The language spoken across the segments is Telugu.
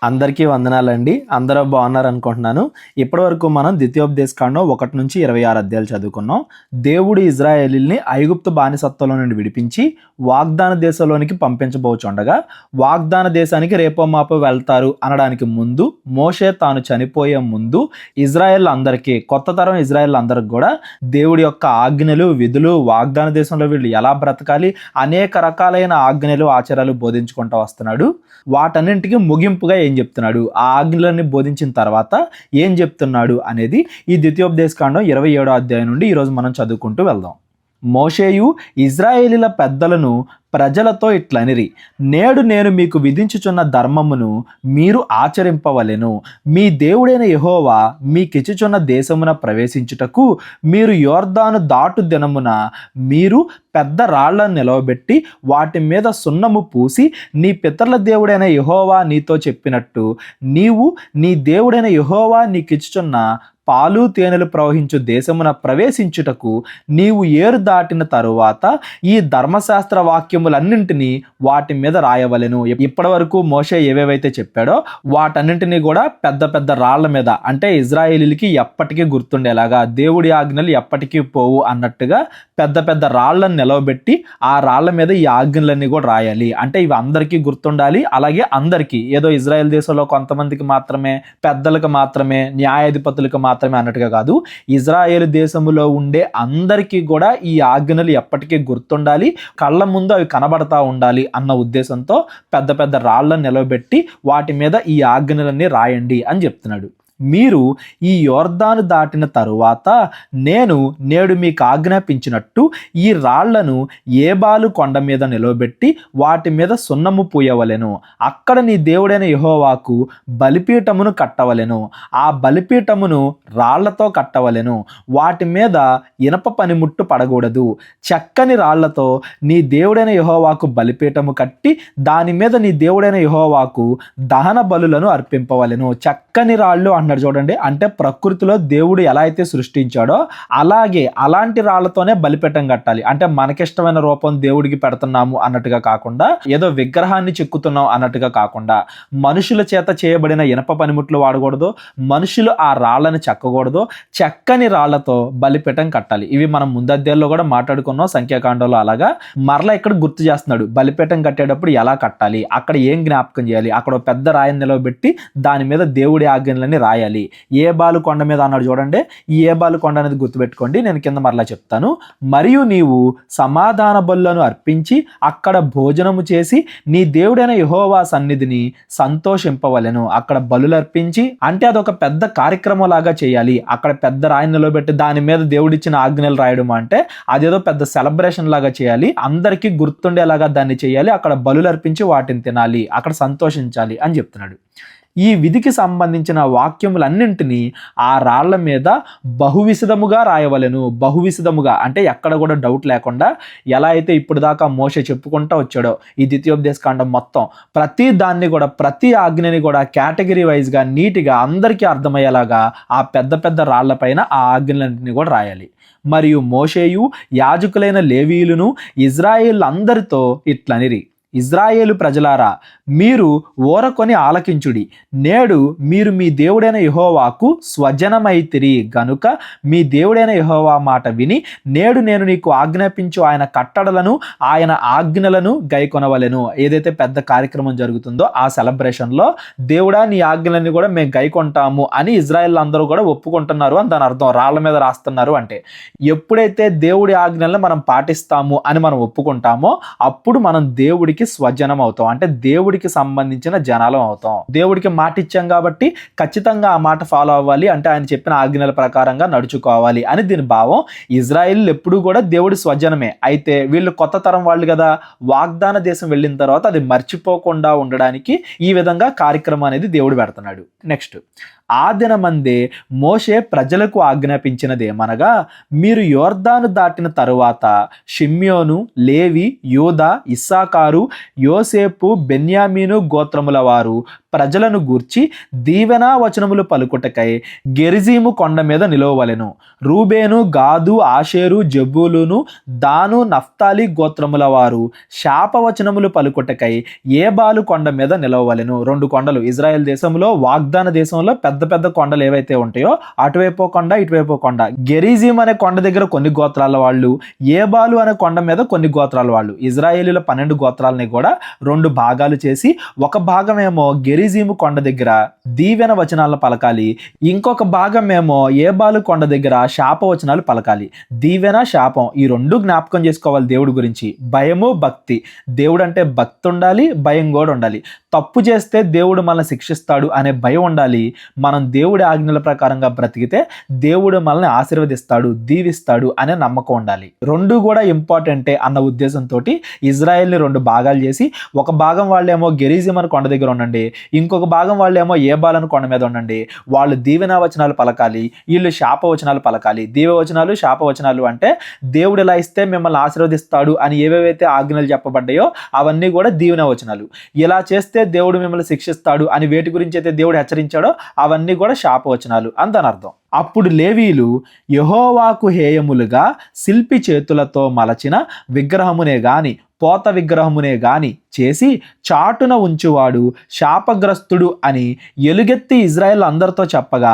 అందరికీ వందనాలండి. అందరూ బాగున్నారనుకుంటున్నాను. ఇప్పటివరకు మనం ద్వితీయోపదేశకాండం 1-26 అధ్యాయాలు చదువుకున్నాం. దేవుడు ఇజ్రాయేలీల్ని ఐగుప్తు బానిసత్వంలో నుండి విడిపించి వాగ్దాన దేశంలోనికి పంపించబోచుండగా, వాగ్దాన దేశానికి రేపో మాపో వెళ్తారు అనడానికి ముందు, మోషే తాను చనిపోయే ముందు ఇజ్రాయేల్ కొత్త తరం ఇజ్రాయేల్ అందరికి కూడా దేవుడి యొక్క ఆజ్ఞలు, విధులు, వాగ్దాన దేశంలో వీళ్ళు ఎలా బ్రతకాలి, అనేక రకాలైన ఆజ్ఞలు, ఆచారాలు బోధించుకుంటూ వస్తున్నాడు. వాటన్నింటికి ముగింపుగా ఏం చెప్తున్నాడు, ఆ ఆజ్ఞలన్నీ బోధించిన తర్వాత ఏం చెప్తున్నాడు అనేది ఈ ద్వితీయోపదేశకాండం 27వ అధ్యాయం నుండి ఈరోజు మనం చదువుకుంటూ వెళ్దాం. మోషేయు ఇజ్రాయేలీల పెద్దలను ప్రజలతో ఇట్లనిరి, నేడు నేను మీకు విధించుచున్న ధర్మమును మీరు ఆచరింపవలెను. మీ దేవుడైన యెహోవా మీకిచ్చుచున్న దేశమున ప్రవేశించుటకు మీరు యోర్దాను దాటు దినమున మీరు పెద్ద రాళ్లను నిలవబెట్టి వాటి మీద సున్నము పూసి, నీ పితరుల దేవుడైన యెహోవా నీతో చెప్పినట్టు నీవు నీ దేవుడైన యెహోవా నీకిచ్చుచున్న పాలు తేనెలు ప్రవహించు దేశమున ప్రవేశించుటకు నీవు ఏరు దాటిన తరువాత ఈ ధర్మశాస్త్ర వాక్యములన్నింటినీ వాటి మీద రాయవలెను. ఇప్పటి వరకు మోషే ఏవేవైతే చెప్పాడో వాటన్నింటినీ కూడా పెద్ద పెద్ద రాళ్ల మీద, అంటే ఇజ్రాయేలీలకి ఎప్పటికీ గుర్తుండేలాగా, దేవుడి ఆజ్ఞలు ఎప్పటికీ పోవు అన్నట్టుగా పెద్ద పెద్ద రాళ్లను నిలవబెట్టి ఆ రాళ్ల మీద ఈ ఆజ్ఞలన్నీ కూడా రాయాలి. అంటే ఇవి అందరికీ గుర్తుండాలి. అలాగే అందరికీ, ఏదో ఇజ్రాయెల్ దేశంలో కొంతమందికి మాత్రమే, పెద్దలకు మాత్రమే, న్యాయాధిపతులకు మాత్రమే అన్నట్టుగా కాదు, ఇజ్రాయేల్ దేశంలో ఉండే అందరికీ కూడా ఈ ఆజ్ఞలు ఎప్పటికీ గుర్తుండాలి, కళ్ళ ముందు అవి కనబడతా ఉండాలి అన్న ఉద్దేశంతో పెద్ద పెద్ద రాళ్లను నిలవబెట్టి వాటి మీద ఈ ఆజ్ఞలన్నీ రాయండి అని చెప్తున్నాడు. మీరు ఈ యోర్దాను దాటిన తరువాత నేను నేడు మీకు ఆజ్ఞాపించినట్టు ఈ రాళ్లను ఏబాలు కొండ మీద నిలవబెట్టి వాటి మీద సున్నము పూయవలెను. అక్కడ నీ దేవుడైన యెహోవాకు బలిపీఠమును కట్టవలెను. ఆ బలిపీఠమును రాళ్లతో కట్టవలెను. వాటి మీద ఇనప పనిముట్టు పడకూడదు. చక్కని రాళ్లతో నీ దేవుడైన యెహోవాకు బలిపీఠము కట్టి దాని మీద నీ దేవుడైన యెహోవాకు దహన బలులను అర్పింపవలెను. చక్కని రాళ్ళు అన్నాడు చూడండి. అంటే ప్రకృతిలో దేవుడు ఎలా అయితే సృష్టించాడో అలాంటి రాళ్లతోనే బలిపీఠం కట్టాలి. అంటే మనకిష్టమైన రూపం దేవుడికి పెడుతున్నాము అన్నట్టుగా కాకుండా, ఏదో విగ్రహాన్ని చెక్కుతున్నాం అన్నట్టుగా కాకుండా, మనుషుల చేత చేయబడిన ఇనప పనిముట్లు వాడకూడదు, మనుషులు ఆ రాళ్లను చెక్కకూడదు, చక్కని రాళ్లతో బలిపీఠం కట్టాలి. ఇవి మనం ముందు అధ్యాయంలో కూడా మాట్లాడుకున్నాం, సంఖ్యాకాండంలో. అలాగా మరలా ఇక్కడ గుర్తు చేస్తున్నాడు, బలిపీఠం కట్టేటప్పుడు ఎలా కట్టాలి, అక్కడ ఏం జ్ఞాపకం చేయాలి, అక్కడ పెద్ద రాయిని నిలవబెట్టి దాని మీద దేవుడి ఆజ్ఞలన్నీ రాయాలి. ఏబాలు కొండ మీద అన్నాడు చూడండి. ఈ ఏబాలు కొండ అనేది గుర్తుపెట్టుకోండి, నేను కింద మరలా చెప్తాను. మరియు నీవు సమాధాన బలులను అర్పించి అక్కడ భోజనము చేసి నీ దేవుడైన యెహోవా సన్నిధిని సంతోషింపవలెను. అక్కడ బలులు అర్పించి, అంటే అదొక పెద్ద కార్యక్రమం లాగా చేయాలి. అక్కడ పెద్ద రాయిని నిలబెట్టి దాని మీద దేవుడిచ్చిన ఆజ్ఞలు రాయడం అంటే అదేదో పెద్ద సెలబ్రేషన్ లాగా చేయాలి, అందరికీ గుర్తుండేలాగా దాన్ని చేయాలి. అక్కడ బలులు అర్పించి వాటిని తినాలి, అక్కడ సంతోషించాలి అని చెప్తున్నాడు. ఈ విధికి సంబంధించిన వాక్యములన్నింటినీ ఆ రాళ్ల మీద బహువిశదముగా రాయవలెను. బహువిశదముగా అంటే ఎక్కడ కూడా డౌట్ లేకుండా, ఎలా అయితే ఇప్పుడు దాకా మోషే చెప్పుకుంటూ వచ్చాడో ఈ ద్వితీయోపదేశకాండం మొత్తం ప్రతి దాన్ని కూడా, ప్రతి ఆజ్ఞని కూడా కేటగిరీ వైజ్గా నీట్గా అందరికీ అర్థమయ్యేలాగా ఆ పెద్ద పెద్ద రాళ్ల పైన ఆ ఆజ్ఞలన్నింటినీ కూడా రాయాలి. మరియు మోషేయు యాజకులైన లేవీయులను ఇజ్రాయేల్ అందరితో ఇట్లనిరి, ఇజ్రాయేలు ప్రజలారా, మీరు ఊరకొని ఆలకించుడి. నేడు మీరు మీ దేవుడైన యెహోవాకు స్వజనమైతిరి గనుక మీ దేవుడైన యెహోవా మాట విని నేడు నేను నీకు ఆజ్ఞాపించు ఆయన కట్టడలను, ఆయన ఆజ్ఞలను గైకొనవలెను. ఏదైతే పెద్ద కార్యక్రమం జరుగుతుందో ఆ సెలబ్రేషన్లో దేవుడా నీ ఆజ్ఞలన్నీ కూడా మేము గైకొంటాము అని ఇజ్రాయేల్ అందరూ కూడా ఒప్పుకుంటున్నారు అని దాని అర్థం. రాళ్ల మీద రాస్తున్నారు అంటే ఎప్పుడైతే దేవుడి ఆజ్ఞలను మనం పాటిస్తాము అని మనం ఒప్పుకుంటామో అప్పుడు మనం దేవుడికి స్వజనం అవుతాం. అంటే దేవుడికి సంబంధించిన జనాలం అవుతాం. దేవుడికి మాట ఇచ్చాం కాబట్టి ఖచ్చితంగా ఆ మాట ఫాలో అవ్వాలి, అంటే ఆయన చెప్పిన ఆజ్ఞల ప్రకారంగా నడుచుకోవాలి అని దీని భావం. ఇజ్రాయిల్ ఎప్పుడూ కూడా దేవుడి స్వజనమే. అయితే వీళ్ళు కొత్త తరం వాళ్ళు కదా, వాగ్దాన దేశం వెళ్ళిన తర్వాత అది మర్చిపోకుండా ఉండడానికి ఈ విధంగా కార్యక్రమం అనేది దేవుడు పెడుతున్నాడు. నెక్స్ట్, ఆ దినమందే మోషే ప్రజలకు ఆజ్ఞాపించినదేమనగా, మీరు యోర్దాను దాటిన తరువాత షిమ్యోను, లేవి, యూదా, ఇస్సాకారు, యోసేపు, బెన్యామీను గోత్రముల వారు ప్రజలను గూర్చి దీవెనా వచనములు పలుకుటకై గెరిజీము కొండ మీద నిలవవలెను. రూబేను, గాదు, ఆషేరు, జెబూలూను, దాను, నఫ్తాలి గోత్రముల వారు శాపవచనములు పలుకుటకై ఏబాలు కొండ మీద నిలవవలెను. 2 కొండలు ఇజ్రాయెల్ దేశంలో, వాగ్దాన దేశంలో పెద్ద పెద్ద కొండలు ఏవైతే ఉంటాయో అటువైపు కొండ, ఇటువైపు కొండ. గెరిజీం అనే కొండ దగ్గర కొన్ని గోత్రాల వాళ్ళు, ఏబాలు అనే కొండ మీద కొన్ని గోత్రాల వాళ్ళు. ఇజ్రాయేలీల 12 గోత్రాలని కూడా 2 భాగాలు చేసి ఒక భాగం ఏమో గెరిజీము కొండ దగ్గర దీవెన వచనాలను పలకాలి, ఇంకొక భాగం ఏమో ఏబాలు కొండ దగ్గర శాపవచనాలు పలకాలి. దీవెన, శాపం ఈ 2 జ్ఞాపకం చేసుకోవాలి దేవుడి గురించి. భయము, భక్తి. దేవుడు అంటే భక్తి ఉండాలి, భయం కూడా ఉండాలి. తప్పు చేస్తే దేవుడు మనల్ని శిక్షిస్తాడు అనే భయం ఉండాలి. మనం దేవుడి ఆజ్ఞల ప్రకారంగా బ్రతికితే దేవుడు మనల్ని ఆశీర్వదిస్తాడు, దీవిస్తాడు అనే నమ్మకం ఉండాలి. 2 కూడా ఇంపార్టెంటే అన్న ఉద్దేశంతో ఇజ్రాయెల్ని 2 భాగాలు చేసి ఒక భాగం వాళ్ళేమో గెరిజీం అని కొండ దగ్గర ఉండండి, ఇంకొక భాగం వాళ్ళేమో ఏబాలను కొండ మీద ఉండండి. వాళ్ళు దీవెనా వచనాలు పలకాలి, వీళ్ళు శాపవచనాలు పలకాలి. దీవెవచనాలు, శాపవచనాలు అంటే దేవుడు ఇలా ఇస్తే మిమ్మల్ని ఆశీర్వదిస్తాడు అని ఏవేవైతే ఆజ్ఞలు చెప్పబడ్డాయో అవన్నీ కూడా దీవెన వచనాలు. ఇలా చేస్తే దేవుడు మిమ్మల్ని శిక్షిస్తాడు అని వేటి గురించి అయితే దేవుడు హెచ్చరించాడో అవన్నీ కూడా శాపవచనాలు అంతని అర్థం. అప్పుడు లేవీలు యెహోవాకు హేయములుగా శిల్పి చేతులతో మలచిన విగ్రహమునే గాని పోత విగ్రహమునే గాని చేసి చాటున ఉంచువాడు శాపగ్రస్తుడు అని ఎలుగెత్తి ఇజ్రాయెల్ అందరితో చెప్పగా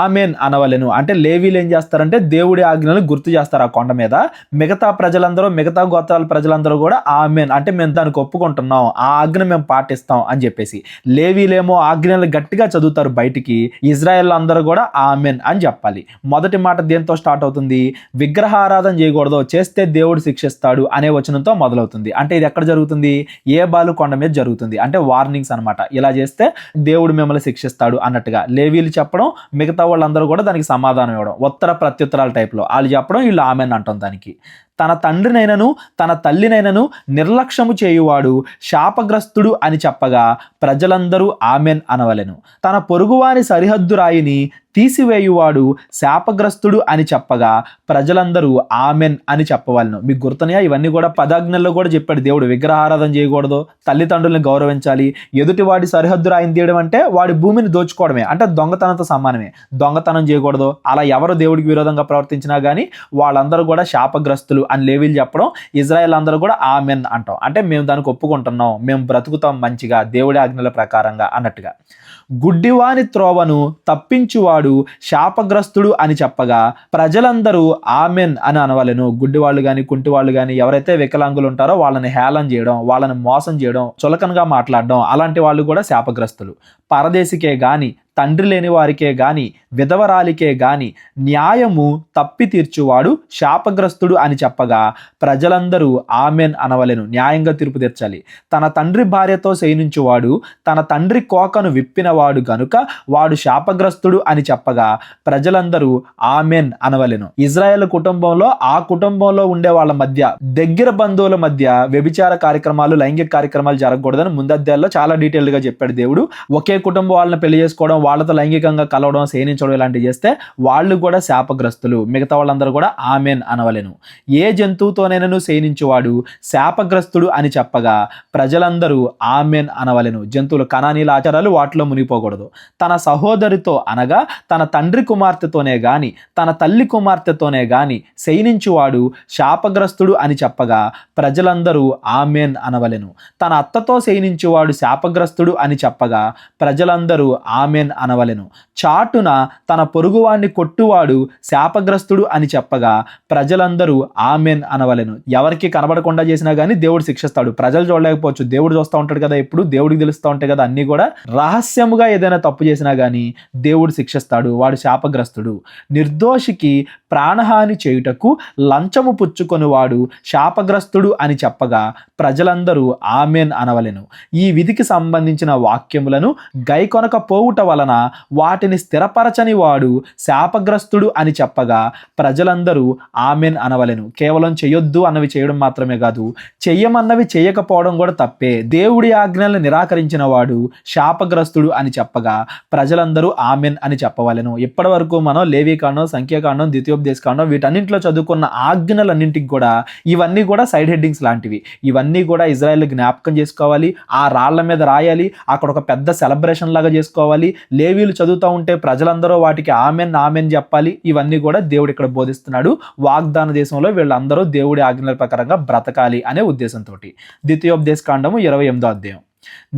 ఆమెన్ అనవలెను. అంటే లేవీలు ఏం చేస్తారంటే దేవుడి ఆజ్ఞలను గుర్తు చేస్తారు ఆ కొండ మీద. మిగతా ప్రజలందరూ, మిగతా గోత్రాల ప్రజలందరూ కూడా ఆమెన్ అంటే మేము దానికి ఒప్పుకుంటున్నాం, ఆ ఆజ్ఞ మేము పాటిస్తాం అని చెప్పేసి. లేవీలేమో ఆజ్ఞలు గట్టిగా చదువుతారు బయటికి, ఇజ్రాయెల్ అందరూ కూడా ఆమెన్ అని చెప్పాలి. మొదటి మాట దేంతో స్టార్ట్ అవుతుంది? విగ్రహారాధన చేయకూడదు, చేస్తే దేవుడు శిక్షిస్తాడు అనే వచనంతో మొదలవుతుంది. అంటే ఇది ఎక్కడ జరుగుతుంది? ఏబాలు కొండ మీద జరుగుతుంది. అంటే వార్నింగ్స్ అనమాట. ఇలా చేస్తే దేవుడు మిమ్మల్ని శిక్షిస్తాడు అన్నట్టుగా లేవీలు చెప్పడం, మిగతా వాళ్ళందరూ కూడా దానికి సమాధానం ఇవ్వడం, ఉత్తర ప్రత్యుత్తరాల టైప్లో వాళ్ళు చెప్పడం, వీళ్ళు ఆమెన్ అంటాం దానికి. తన తండ్రినైనను తన తల్లినైనను నిర్లక్ష్యము చేయువాడు శాపగ్రస్తుడు అని చెప్పగా ప్రజలందరూ ఆమెన్ అనవలెను. తన పొరుగువాని సరిహద్దు రాయిని తీసివేయువాడు శాపగ్రస్తుడు అని చెప్పగా ప్రజలందరూ ఆమెన్ అని చెప్పవలను. మీకు గుర్తున్నాయా? ఇవన్నీ కూడా పదాజ్ఞల్లో కూడా చెప్పాడు దేవుడు. విగ్రహారాధన చేయకూడదు, తల్లిదండ్రులను గౌరవించాలి, ఎదుటివాడి సరిహద్దు రాయిని తీయడం అంటే వాడి భూమిని దోచుకోవడమే, అంటే దొంగతనంతో సమానమే. దొంగతనం చేయకూడదు. అలా ఎవరు దేవుడికి విరోధంగా ప్రవర్తించినా కానీ వాళ్ళందరూ కూడా శాపగ్రస్తులు అని లేవీలు చెప్పడం, ఇజ్రాయెల్ అందరూ కూడా ఆమెన్ అంటాం. అంటే మేము దానికి ఒప్పుకుంటున్నాం, మేము బ్రతుకుతాం మంచిగా దేవుడి ఆజ్ఞల ప్రకారంగా అన్నట్టుగా. గుడ్డివాని త్రోవను తప్పించువాడు శాపగ్రస్తుడు అని చెప్పగా ప్రజలందరూ ఆమెన్ అని అనవలెను. గుడ్డివాళ్ళు కానీ, కుంటివాళ్ళు కానీ, ఎవరైతే వికలాంగులు ఉంటారో వాళ్ళని హేళన చేయడం, వాళ్ళని మోసం చేయడం, చులకనగా మాట్లాడడం, అలాంటి వాళ్ళు కూడా శాపగ్రస్తులు. పరదేశికే గాని, తండ్రి లేని వారికే గాని, విధవరాలికే గాని న్యాయము తప్పి తీర్చువాడు శాపగ్రస్తుడు అని చెప్పగా ప్రజలందరూ ఆమెన్ అనవలెను. న్యాయంగా తీర్పు తీర్చాలి. తన తండ్రి భార్యతో శయనించువాడు తన తండ్రి కోకను విప్పినవాడు గనుక వాడు శాపగ్రస్తుడు అని చెప్పగా ప్రజలందరూ ఆమెన్ అనవలెను. ఇజ్రాయెల్ కుటుంబంలో, ఆ కుటుంబంలో ఉండే వాళ్ళ మధ్య, దగ్గర బంధువుల మధ్య వ్యభిచార కార్యక్రమాలు, లైంగిక కార్యక్రమాలు జరగకూడదని ముందధ్యాయంలో చాలా డీటెయిల్ గా చెప్పాడు దేవుడు. ఒకే కుటుంబం వాళ్ళని పెళ్లి చేసుకోవడం, వాళ్ళతో లైంగికంగా కలవడం, శయనించడం ఇలాంటివి చేస్తే వాళ్ళు కూడా శాపగ్రస్తులు. మిగతా వాళ్ళందరూ కూడా ఆమెన్ అనవలెను. ఏ జంతువుతోనైనను శయనించువాడు శాపగ్రస్తుడు అని చెప్పగా ప్రజలందరూ ఆమెన్ అనవలెను. జంతువులు, కనానీల ఆచారాలు వాటిలో మునిగిపోకూడదు. తన సహోదరితో అనగా తన తండ్రి కుమార్తెతోనే గాని, తన తల్లి కుమార్తెతోనే గాని శయనించువాడు శాపగ్రస్తుడు అని చెప్పగా ప్రజలందరూ ఆమెన్ అనవలెను. తన అత్తతో శయనించువాడు శాపగ్రస్తుడు అని చెప్పగా ప్రజలందరూ ఆమెన్ అనవలెను. చాటున తన పొరుగువాణ్ణి కొట్టువాడు శాపగ్రస్తుడు అని చెప్పగా ప్రజలందరూ ఆమెన్ అనవలెను. ఎవరికి కనబడకుండా చేసినా కానీ దేవుడు శిక్షిస్తాడు. ప్రజలు చూడలేకపోవచ్చు, దేవుడు చూస్తూ ఉంటాడు కదా, ఎప్పుడు దేవుడికి తెలుస్తూ ఉంటాయి కదా అన్నీ కూడా. రహస్యముగా ఏదైనా తప్పు చేసినా కానీ దేవుడు శిక్షిస్తాడు, వాడు శాపగ్రస్తుడు. నిర్దోషికి ప్రాణహాని చేయుటకు లంచము పుచ్చుకొని వాడు శాపగ్రస్తుడు అని చెప్పగా ప్రజలందరూ ఆమెన్ అనవలెను. ఈ విధికి సంబంధించిన వాక్యములను గైకొనక పోవుట వలన వాటిని స్థిరపరచని వాడు శాపగ్రస్తుడు అని చెప్పగా ప్రజలందరూ ఆమెన్ అనవలెను. కేవలం చేయొద్దు అన్నవి చేయడం మాత్రమే కాదు, చెయ్యమన్నవి చేయకపోవడం కూడా తప్పే. దేవుడి ఆజ్ఞలను నిరాకరించిన వాడు శాపగ్రస్తుడు అని చెప్పగా ప్రజలందరూ ఆమెన్ అని చెప్పవలెను. ఇప్పటి వరకు మనం లేవీకాండం, సంఖ్యాకాండం, ద్వితీయోపదేశ ద్వితీయోపదేశకాండం వీటన్నింటిలో చదువుకున్న ఆజ్ఞలన్నింటికి కూడా ఇవన్నీ కూడా సైడ్ హెడ్డింగ్స్ లాంటివి. ఇవన్నీ కూడా ఇజ్రాయెల్ జ్ఞాపకం చేసుకోవాలి, ఆ రాళ్ల మీద రాయాలి, అక్కడ ఒక పెద్ద సెలబ్రేషన్ లాగా చేసుకోవాలి. లేవీలు చదువుతూ ఉంటే ప్రజలందరూ వాటికి ఆమెన్ ఆమెన్ చెప్పాలి. ఇవన్నీ కూడా దేవుడు ఇక్కడ బోధిస్తున్నాడు. వాగ్దాన దేశంలో వీళ్ళందరూ దేవుడి ఆజ్ఞల ప్రకారంగా బ్రతకాలి అనే ఉద్దేశంతో. ద్వితీయోపదేశకాండము 28వ అధ్యాయం.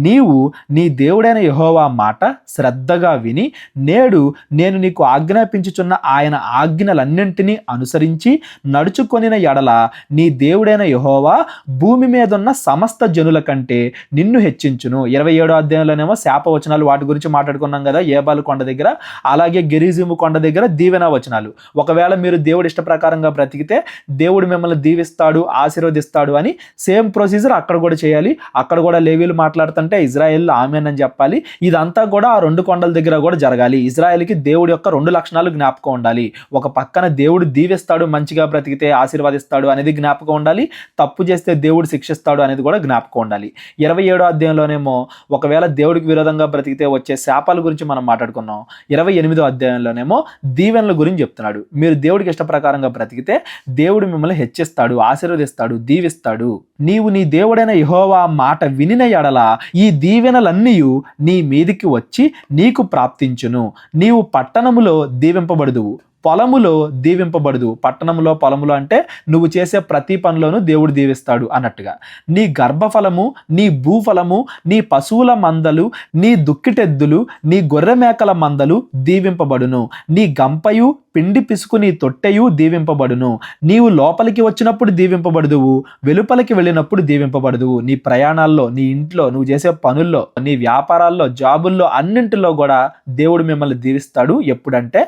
నీవు నీ దేవుడైన యెహోవా మాట శ్రద్ధగా విని నేడు నేను నీకు ఆజ్ఞాపించుచున్న ఆయన ఆజ్ఞలన్నింటినీ అనుసరించి నడుచుకొనిన ఎడల నీ దేవుడైన యెహోవా భూమి మీదున్న సమస్త జనుల కంటే నిన్ను హెచ్చించును. 27వ అధ్యాయంలోనేమో శాపవచనాలు వాటి గురించి మాట్లాడుకున్నాం కదా, ఏబాలు కొండ దగ్గర, అలాగే గెరిజీము కొండ దగ్గర దీవెన వచనాలు. ఒకవేళ మీరు దేవుడి ఇష్ట ప్రకారంగా బ్రతికితే దేవుడు మిమ్మల్ని దీవిస్తాడు, ఆశీర్వదిస్తాడు అని సేమ్ ప్రొసీజర్ అక్కడ కూడా చేయాలి. అక్కడ కూడా లేవీలు మాట్లాడుతుంటే ఇజ్రాయెల్ ఆమెన్ అని చెప్పాలి. ఇదంతా కూడా ఆ 2 కొండల దగ్గర కూడా జరగాలి. ఇజ్రాయెల్కి దేవుడి యొక్క 2 లక్షణాలు జ్ఞాపకం ఉండాలి. ఒక పక్కన దేవుడు దీవిస్తాడు, మంచిగా బ్రతికితే ఆశీర్వదిస్తాడు అనేది జ్ఞాపకం ఉండాలి. తప్పు చేస్తే దేవుడు శిక్షిస్తాడు అనేది కూడా జ్ఞాపకం ఉండాలి. 27వ అధ్యాయంలోనేమో ఒకవేళ దేవుడికి విరోధంగా బ్రతికితే వచ్చే శాపాల గురించి మనం మాట్లాడుకున్నాం. 28వ అధ్యాయంలోనేమో దీవెనల గురించి చెప్తున్నాడు. మీరు దేవుడికి ఇష్ట ప్రకారంగా బ్రతికితే దేవుడు మిమ్మల్ని హెచ్చిస్తాడు, ఆశీర్వదిస్తాడు, దీవిస్తాడు. నీవు నీ దేవుడైన యెహోవా మాట వినిన ఎడల ఈ దీవెనలన్నీయు నీ మీదికి వచ్చి నీకు ప్రాప్తించును. నీవు పట్టణములో దీవింపబడుదువు, పొలములో దీవింపబడదు. పట్టణంలో పొలములో అంటే నువ్వు చేసే ప్రతి పనిలోనూ దేవుడు దీవిస్తాడు అన్నట్టుగా. నీ గర్భఫలము, నీ భూఫలము, నీ పశువుల మందలు, నీ దుక్కిటెద్దులు, నీ గొర్రె మేకల మందలు దీవింపబడును. నీ గంపయు పిండి పిసుకు నీ తొట్టెయు దీవింపబడును. నీవు లోపలికి వచ్చినప్పుడు దీవింపబడుదువు, వెలుపలికి వెళ్ళినప్పుడు దీవింపబడుదువు. నీ ప్రయాణాల్లో, నీ ఇంట్లో, నువ్వు చేసే పనుల్లో, నీ వ్యాపారాల్లో, జాబుల్లో అన్నింటిలో కూడా దేవుడు మిమ్మల్ని దీవిస్తాడు. ఎప్పుడంటే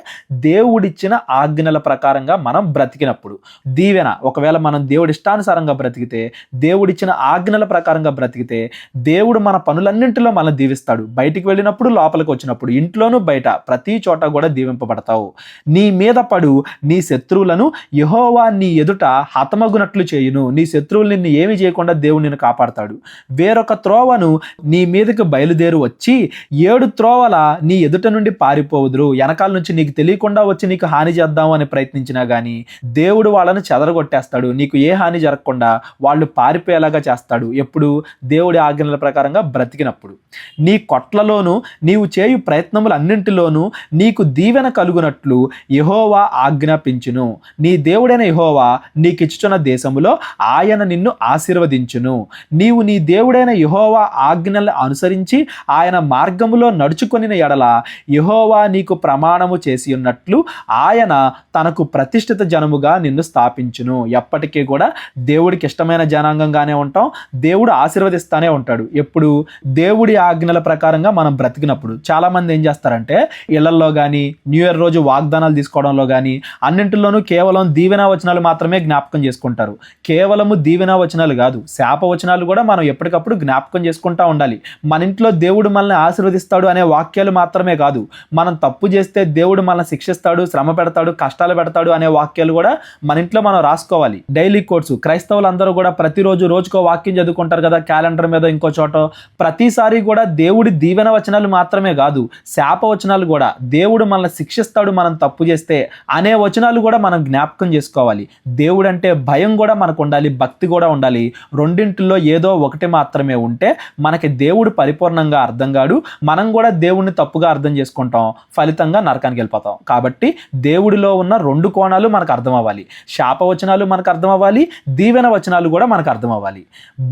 దేవుడిచ్చిన ఆజ్ఞల ప్రకారంగా మనం బ్రతికినప్పుడు. దీవెన, ఒకవేళ మనం దేవుడి ఇష్టానుసారంగా బ్రతికితే, దేవుడిచ్చిన ఆజ్ఞల ప్రకారంగా బ్రతికితే దేవుడు మన పనులన్నింటిలో మనల్ని దీవిస్తాడు. బయటికి వెళ్ళినప్పుడు, లోపలికి వచ్చినప్పుడు, ఇంట్లోనూ బయట ప్రతి చోట కూడా దీవింపబడతావు. నీ మీద పడు నీ శత్రువులను యెహోవా నీ ఎదుట హతమగునట్లు చేయును. నీ శత్రువులు నిన్ను ఏమి చేయకుండా దేవుడు నిన్ను కాపాడతాడు. వేరొక త్రోవను నీ మీదకి బయలుదేరు వచ్చి 7 త్రోవల నీ ఎదుట నుండి పారిపోవుదురు. వెనకాల నుంచి నీకు తెలియకుండా వచ్చి నీకు హాని చేద్దాము అని ప్రయత్నించినా గానీ దేవుడు వాళ్ళని చెదరగొట్టేస్తాడు. నీకు ఏ హాని జరగకుండా వాళ్ళు పారిపోయేలాగా చేస్తాడు. ఎప్పుడు? దేవుడి ఆజ్ఞల ప్రకారంగా బ్రతికినప్పుడు. నీ కొట్లలోను నీవు చేయు ప్రయత్నములన్నింటిలోనూ నీకు దీవెన కలుగునట్లు యెహోవా ఆజ్ఞాపించును. నీ దేవుడైన యెహోవా నీకిచ్చుచున్న దేశములో ఆయన నిన్ను ఆశీర్వదించును. నీవు నీ దేవుడైన యెహోవా ఆజ్ఞలను అనుసరించి ఆయన మార్గములో నడుచుకొనిన ఎడల యెహోవా నీకు ప్రమాణము చేసి ఉన్నట్లు ఆయన తనకు ప్రతిష్ఠిత జనముగా నిన్ను స్థాపించును. ఎప్పటికీ కూడా దేవుడికి ఇష్టమైన జనాంగంగానే ఉంటాం. దేవుడు ఆశీర్వదిస్తానే ఉంటాడు. ఎప్పుడు? దేవుడి ఆజ్ఞల ప్రకారంగా మనం బ్రతికినప్పుడు. చాలా మంది ఏం చేస్తారంటే ఇళ్లలో కానీ, న్యూ ఇయర్ రోజు వాగ్దానాలు తీసుకోవడంలో కానీ అన్నింటిలోనూ కేవలం దీవెనా వచనాలు మాత్రమే జ్ఞాపకం చేసుకుంటారు. కేవలము దీవెనా వచనాలు కాదు, శాప వచనాలు కూడా మనం ఎప్పటికప్పుడు జ్ఞాపకం చేసుకుంటా ఉండాలి. మన ఇంట్లో దేవుడు మనల్ని ఆశీర్వదిస్తాడు అనే వాక్యాలు మాత్రమే కాదు, మనం తప్పు చేస్తే దేవుడు మనల్ని శిక్షిస్తాడు, శ్రమ పెడతాడు, కష్టాలు పెడతాడు అనే వాక్యాలు కూడా మన ఇంట్లో మనం రాసుకోవాలి. డైలీ కోట్స్ క్రైస్తవులందరూ కూడా ప్రతిరోజు రోజుకో వాక్యం చదువుకుంటారు కదా, క్యాలెండర్ మీద ఇంకో చోట. ప్రతిసారి కూడా దేవుడి దీవెన వచనాలు మాత్రమే కాదు, శాప వచనాలు కూడా, దేవుడు మనల్ని శిక్షిస్తాడు మనం తప్పు చేస్తే అనే వచనాలు కూడా మనం జ్ఞాపకం చేసుకోవాలి. దేవుడు అంటే భయం కూడా మనకు ఉండాలి, భక్తి కూడా ఉండాలి. రెండింటిలో ఏదో ఒకటి మాత్రమే ఉంటే మనకి దేవుడు పరిపూర్ణంగా అర్థం కాడు, మనం కూడా దేవుడిని తప్పుగా అర్థం చేసుకుంటాం, ఫలితంగా నరకానికి వెళ్ళిపోతాం. కాబట్టి దేవుడిలో ఉన్న 2 కోణాలు మనకు అర్థం అవ్వాలి. శాపవచనాలు మనకు అర్థం అవ్వాలి, దీవెన వచనాలు కూడా మనకు అర్థం అవ్వాలి.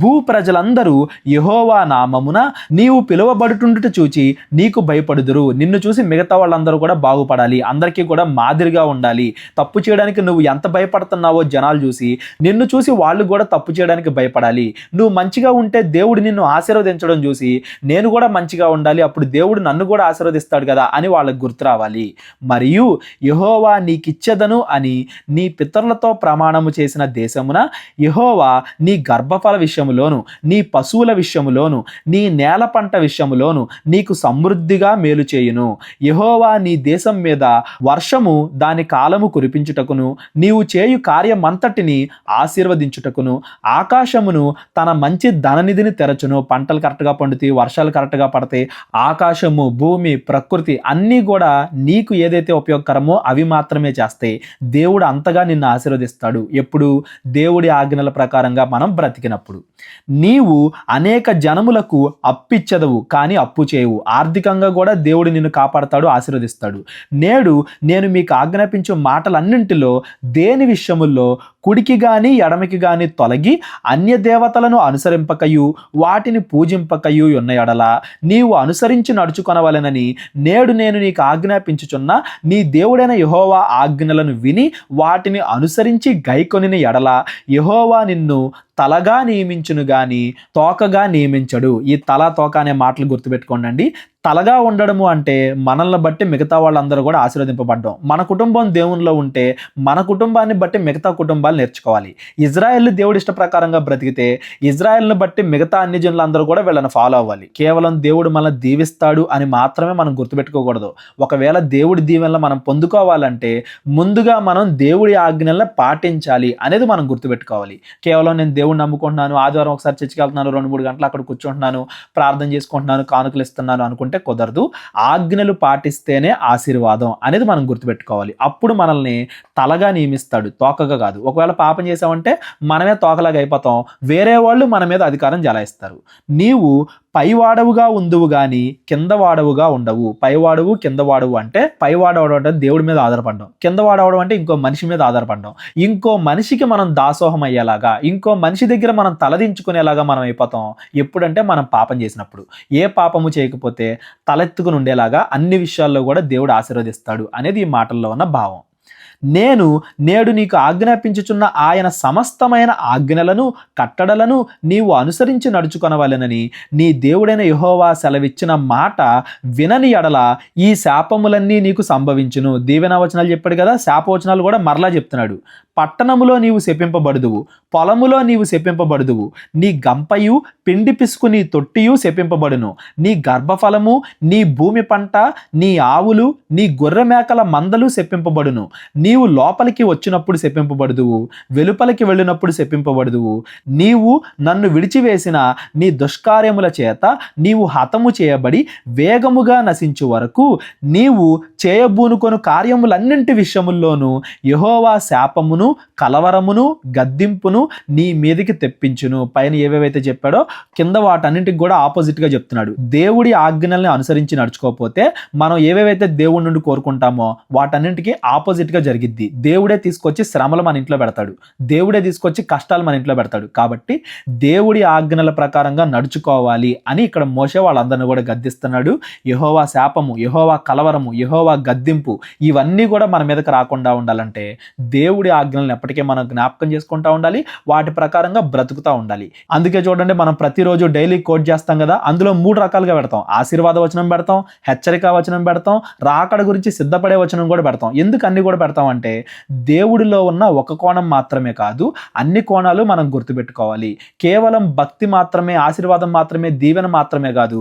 భూ ప్రజలందరూ యెహోవా నామమున నీవు పిలువబడుతుండుట చూచి నీకు భయపడుదురు. నిన్ను చూసి మిగతా వాళ్ళందరూ కూడా బాగుపడాలి, అందరికీ కూడా మాదిరిగా ఉండాలి. తప్పు చేయడానికి నువ్వు ఎంత భయపడుతున్నావో జనాలు చూసి నిన్ను చూసి వాళ్ళు కూడా తప్పు చేయడానికి భయపడాలి. నువ్వు మంచిగా ఉంటే దేవుడు నిన్ను ఆశీర్వదించడం చూసి నేను కూడా మంచిగా ఉండాలి, అప్పుడు దేవుడు నన్ను కూడా ఆశీర్వదిస్తాడు కదా అని వాళ్ళకి గుర్తు రావాలి. మరియు యెహోవా నీకిచ్చెదను అని నీ పితరులతో ప్రమాణము చేసిన దేశమున యెహోవా నీ గర్భఫల విషయములోను, నీ పశువుల విషయములోను, నీ నేల పంట విషయములోను నీకు సమృద్ధిగా మేలు చేయును. యెహోవా నీ దేశం మీద వర్షము వర్షము దాని కాలము కురిపించుటకును, నీవు చేయు కార్యమంతటిని ఆశీర్వదించుటకును, ఆకాశమును తన మంచి ధననిధిని తెరచును. పంటలు కరెక్ట్గా పండుతాయి, వర్షాలు కరెక్ట్గా పడతాయి. ఆకాశము, భూమి, ప్రకృతి అన్నీ కూడా నీకు ఏదైతే ఉపయోగకరమో అవి మాత్రమే చేస్తాయి. దేవుడు అంతగా నిన్ను ఆశీర్వదిస్తాడు ఎప్పుడు? దేవుడి ఆజ్ఞల ప్రకారంగా మనం బ్రతికినప్పుడు. నీవు అనేక జనములకు అప్పిచ్చదవు కానీ అప్పు చేయవు. ఆర్థికంగా కూడా దేవుడు నిన్ను కాపాడతాడు, ఆశీర్వదిస్తాడు. నేడు నేను మీకు ఆజ్ఞాపించే మాటలన్నింటిలో దేని విషయముల్లో కుడికి గాని ఎడమకి గాని తొలగి అన్య దేవతలను అనుసరింపకయు వాటిని పూజింపకయు ఉన్న ఎడల నీవు అనుసరించి నడుచుకొనవలెనని నేడు నేను నీకు ఆజ్ఞాపించుచున్న నీ దేవుడైన యెహోవా ఆజ్ఞలను విని వాటిని అనుసరించి గైకొనిన ఎడల యెహోవా నిన్ను తలగా నియమించును గాని తోకగా నియమించడు. ఈ తల తోక అనే మాటలు గుర్తుపెట్టుకోండి. తలగా ఉండడము అంటే మనల్ని బట్టి మిగతా వాళ్ళందరూ కూడా ఆశీర్వదింపబడ్డం. మన కుటుంబం దేవునిలో ఉంటే మన కుటుంబాన్ని బట్టి మిగతా కుటుంబాలు నేర్చుకోవాలి. ఇజ్రాయెల్ దేవుడి ఇష్ట ప్రకారంగా బ్రతికితే ఇజ్రాయెల్ని బట్టి మిగతా అన్ని జనులందరూ కూడా వీళ్ళని ఫాలో అవ్వాలి. కేవలం దేవుడు మనల్ని దీవిస్తాడు అని మాత్రమే మనం గుర్తుపెట్టుకోకూడదు. ఒకవేళ దేవుడి దీవెనలు మనం పొందుకోవాలంటే ముందుగా మనం దేవుడి ఆజ్ఞలను పాటించాలి అనేది మనం గుర్తుపెట్టుకోవాలి. కేవలం నేను దేవుడిని నమ్ముకుంటున్నాను, ఆదివారం ఒకసారి చర్చికి వెళ్తున్నాను, 2-3 గంటలు అక్కడ కూర్చుంటున్నాను, ప్రార్థన చేసుకుంటున్నాను, కానుకలు ఇస్తున్నాను అనుకుంటే కుదరదు. ఆజ్ఞలు పాటిస్తేనే ఆశీర్వాదం అనేది మనం గుర్తుపెట్టుకోవాలి. అప్పుడు మనల్ని తలగా నియమిస్తాడు, తోకగా కాదు. ఒకవేళ పాపం చేసామంటే మనమే తోకలాగా అయిపోతాం, వేరే వాళ్ళు మన మీద అధికారం జలాయిస్తారు. నీవు పైవాడవుగా ఉందువు గాని కింద వాడవుగా ఉండవు. పైవాడవు కింద వాడవు అంటే పైవాడవడం అంటే దేవుడి మీద ఆధారపడడం, కింద వాడవడం అంటే ఇంకో మనిషి మీద ఆధారపడడం. ఇంకో మనిషికి మనం దాసోహం అయ్యేలాగా, ఇంకో మనిషి దగ్గర మనం తలదించుకునేలాగా మనం అయిపోతాం. ఎప్పుడంటే మనం పాపం చేసినప్పుడు. ఏ పాపము చేయకపోతే తలెత్తుకుని ఉండేలాగా అన్ని విషయాల్లో కూడా దేవుడు ఆశీర్వదిస్తాడు అనేది ఈ మాటల్లో ఉన్న భావం. నేను నేడు నీకు ఆజ్ఞాపించుచున్న ఆయన సమస్తమైన ఆజ్ఞలను కట్టడలను నీవు అనుసరించి నడుచుకొనవలెనని నీ దేవుడైన యెహోవా సెలవిచ్చిన మాట వినని ఎడల ఈ శాపములన్నీ నీకు సంభవించును. దీవెనవచనాలు చెప్పాడు కదా, శాపవచనాలు కూడా మరలా చెప్తున్నాడు. పట్టణములో నీవు శపింపబడుదువు, పొలములో నీవు శపింపబడుదువు. నీ గంపయు పిండి పిసుకు నీ తొట్టియు శపింపబడును. నీ గర్భఫలము, నీ భూమి పంట, నీ ఆవులు, నీ గొర్రె మేకల మందలు శపింపబడును. నీవు లోపలికి వచ్చినప్పుడు శపింపబడుదువు, వెలుపలికి వెళ్ళినప్పుడు శపింపబడుదువు. నీవు నన్ను విడిచివేసిన నీ దుష్కార్యముల చేత నీవు హతము చేయబడి వేగముగా నశించు వరకు నీవు చేయబూనుకొను కార్యములన్నింటి విషయముల్లోనూ యెహోవా శాపమును, కలవరమును, గద్దింపును నీ మీదకి తెప్పించును. పైన ఏవేవైతే చెప్పాడో కింద వాటన్నింటికి కూడా ఆపోజిట్గా చెప్తున్నాడు. దేవుడి ఆజ్ఞల్ని అనుసరించి నడుచుకోకపోతే మనం ఏవేవైతే దేవుడి నుండి కోరుకుంటామో వాటన్నింటికి ఆపోజిట్గా జరిగిద్ది. దేవుడే తీసుకొచ్చి శ్రమలు మన ఇంట్లో పెడతాడు, దేవుడే తీసుకొచ్చి కష్టాలు మన ఇంట్లో పెడతాడు. కాబట్టి దేవుడి ఆజ్ఞల ప్రకారంగా నడుచుకోవాలి అని ఇక్కడ మోషే వాళ్ళందరినీ కూడా గద్దిస్తున్నాడు. యెహోవా శాపము, యెహోవా కలవరము, యెహోవా గద్దింపు ఇవన్నీ కూడా మన మీదకి రాకుండా ఉండాలంటే దేవుడి ఆజ్ఞలను ఎప్పటికీ మనం జ్ఞాపకం చేసుకుంటూ ఉండాలి, వాటి ప్రకారంగా బ్రతుకుతూ ఉండాలి. అందుకే చూడండి, మనం ప్రతిరోజు డైలీ కోట్ చేస్తాం కదా, అందులో 3 రకాలుగా పెడతాం. ఆశీర్వాద వచనం పెడతాం, హెచ్చరిక వచనం పెడతాం, రాకడ గురించి సిద్ధపడే వచనం కూడా పెడతాం. ఎందుకు అన్ని కూడా పెడతాం అంటే దేవుడిలో ఉన్న ఒక కోణం మాత్రమే కాదు, అన్ని కోణాలు మనం గుర్తుపెట్టుకోవాలి. కేవలం భక్తి మాత్రమే, ఆశీర్వాదం మాత్రమే, దీవెన మాత్రమే కాదు,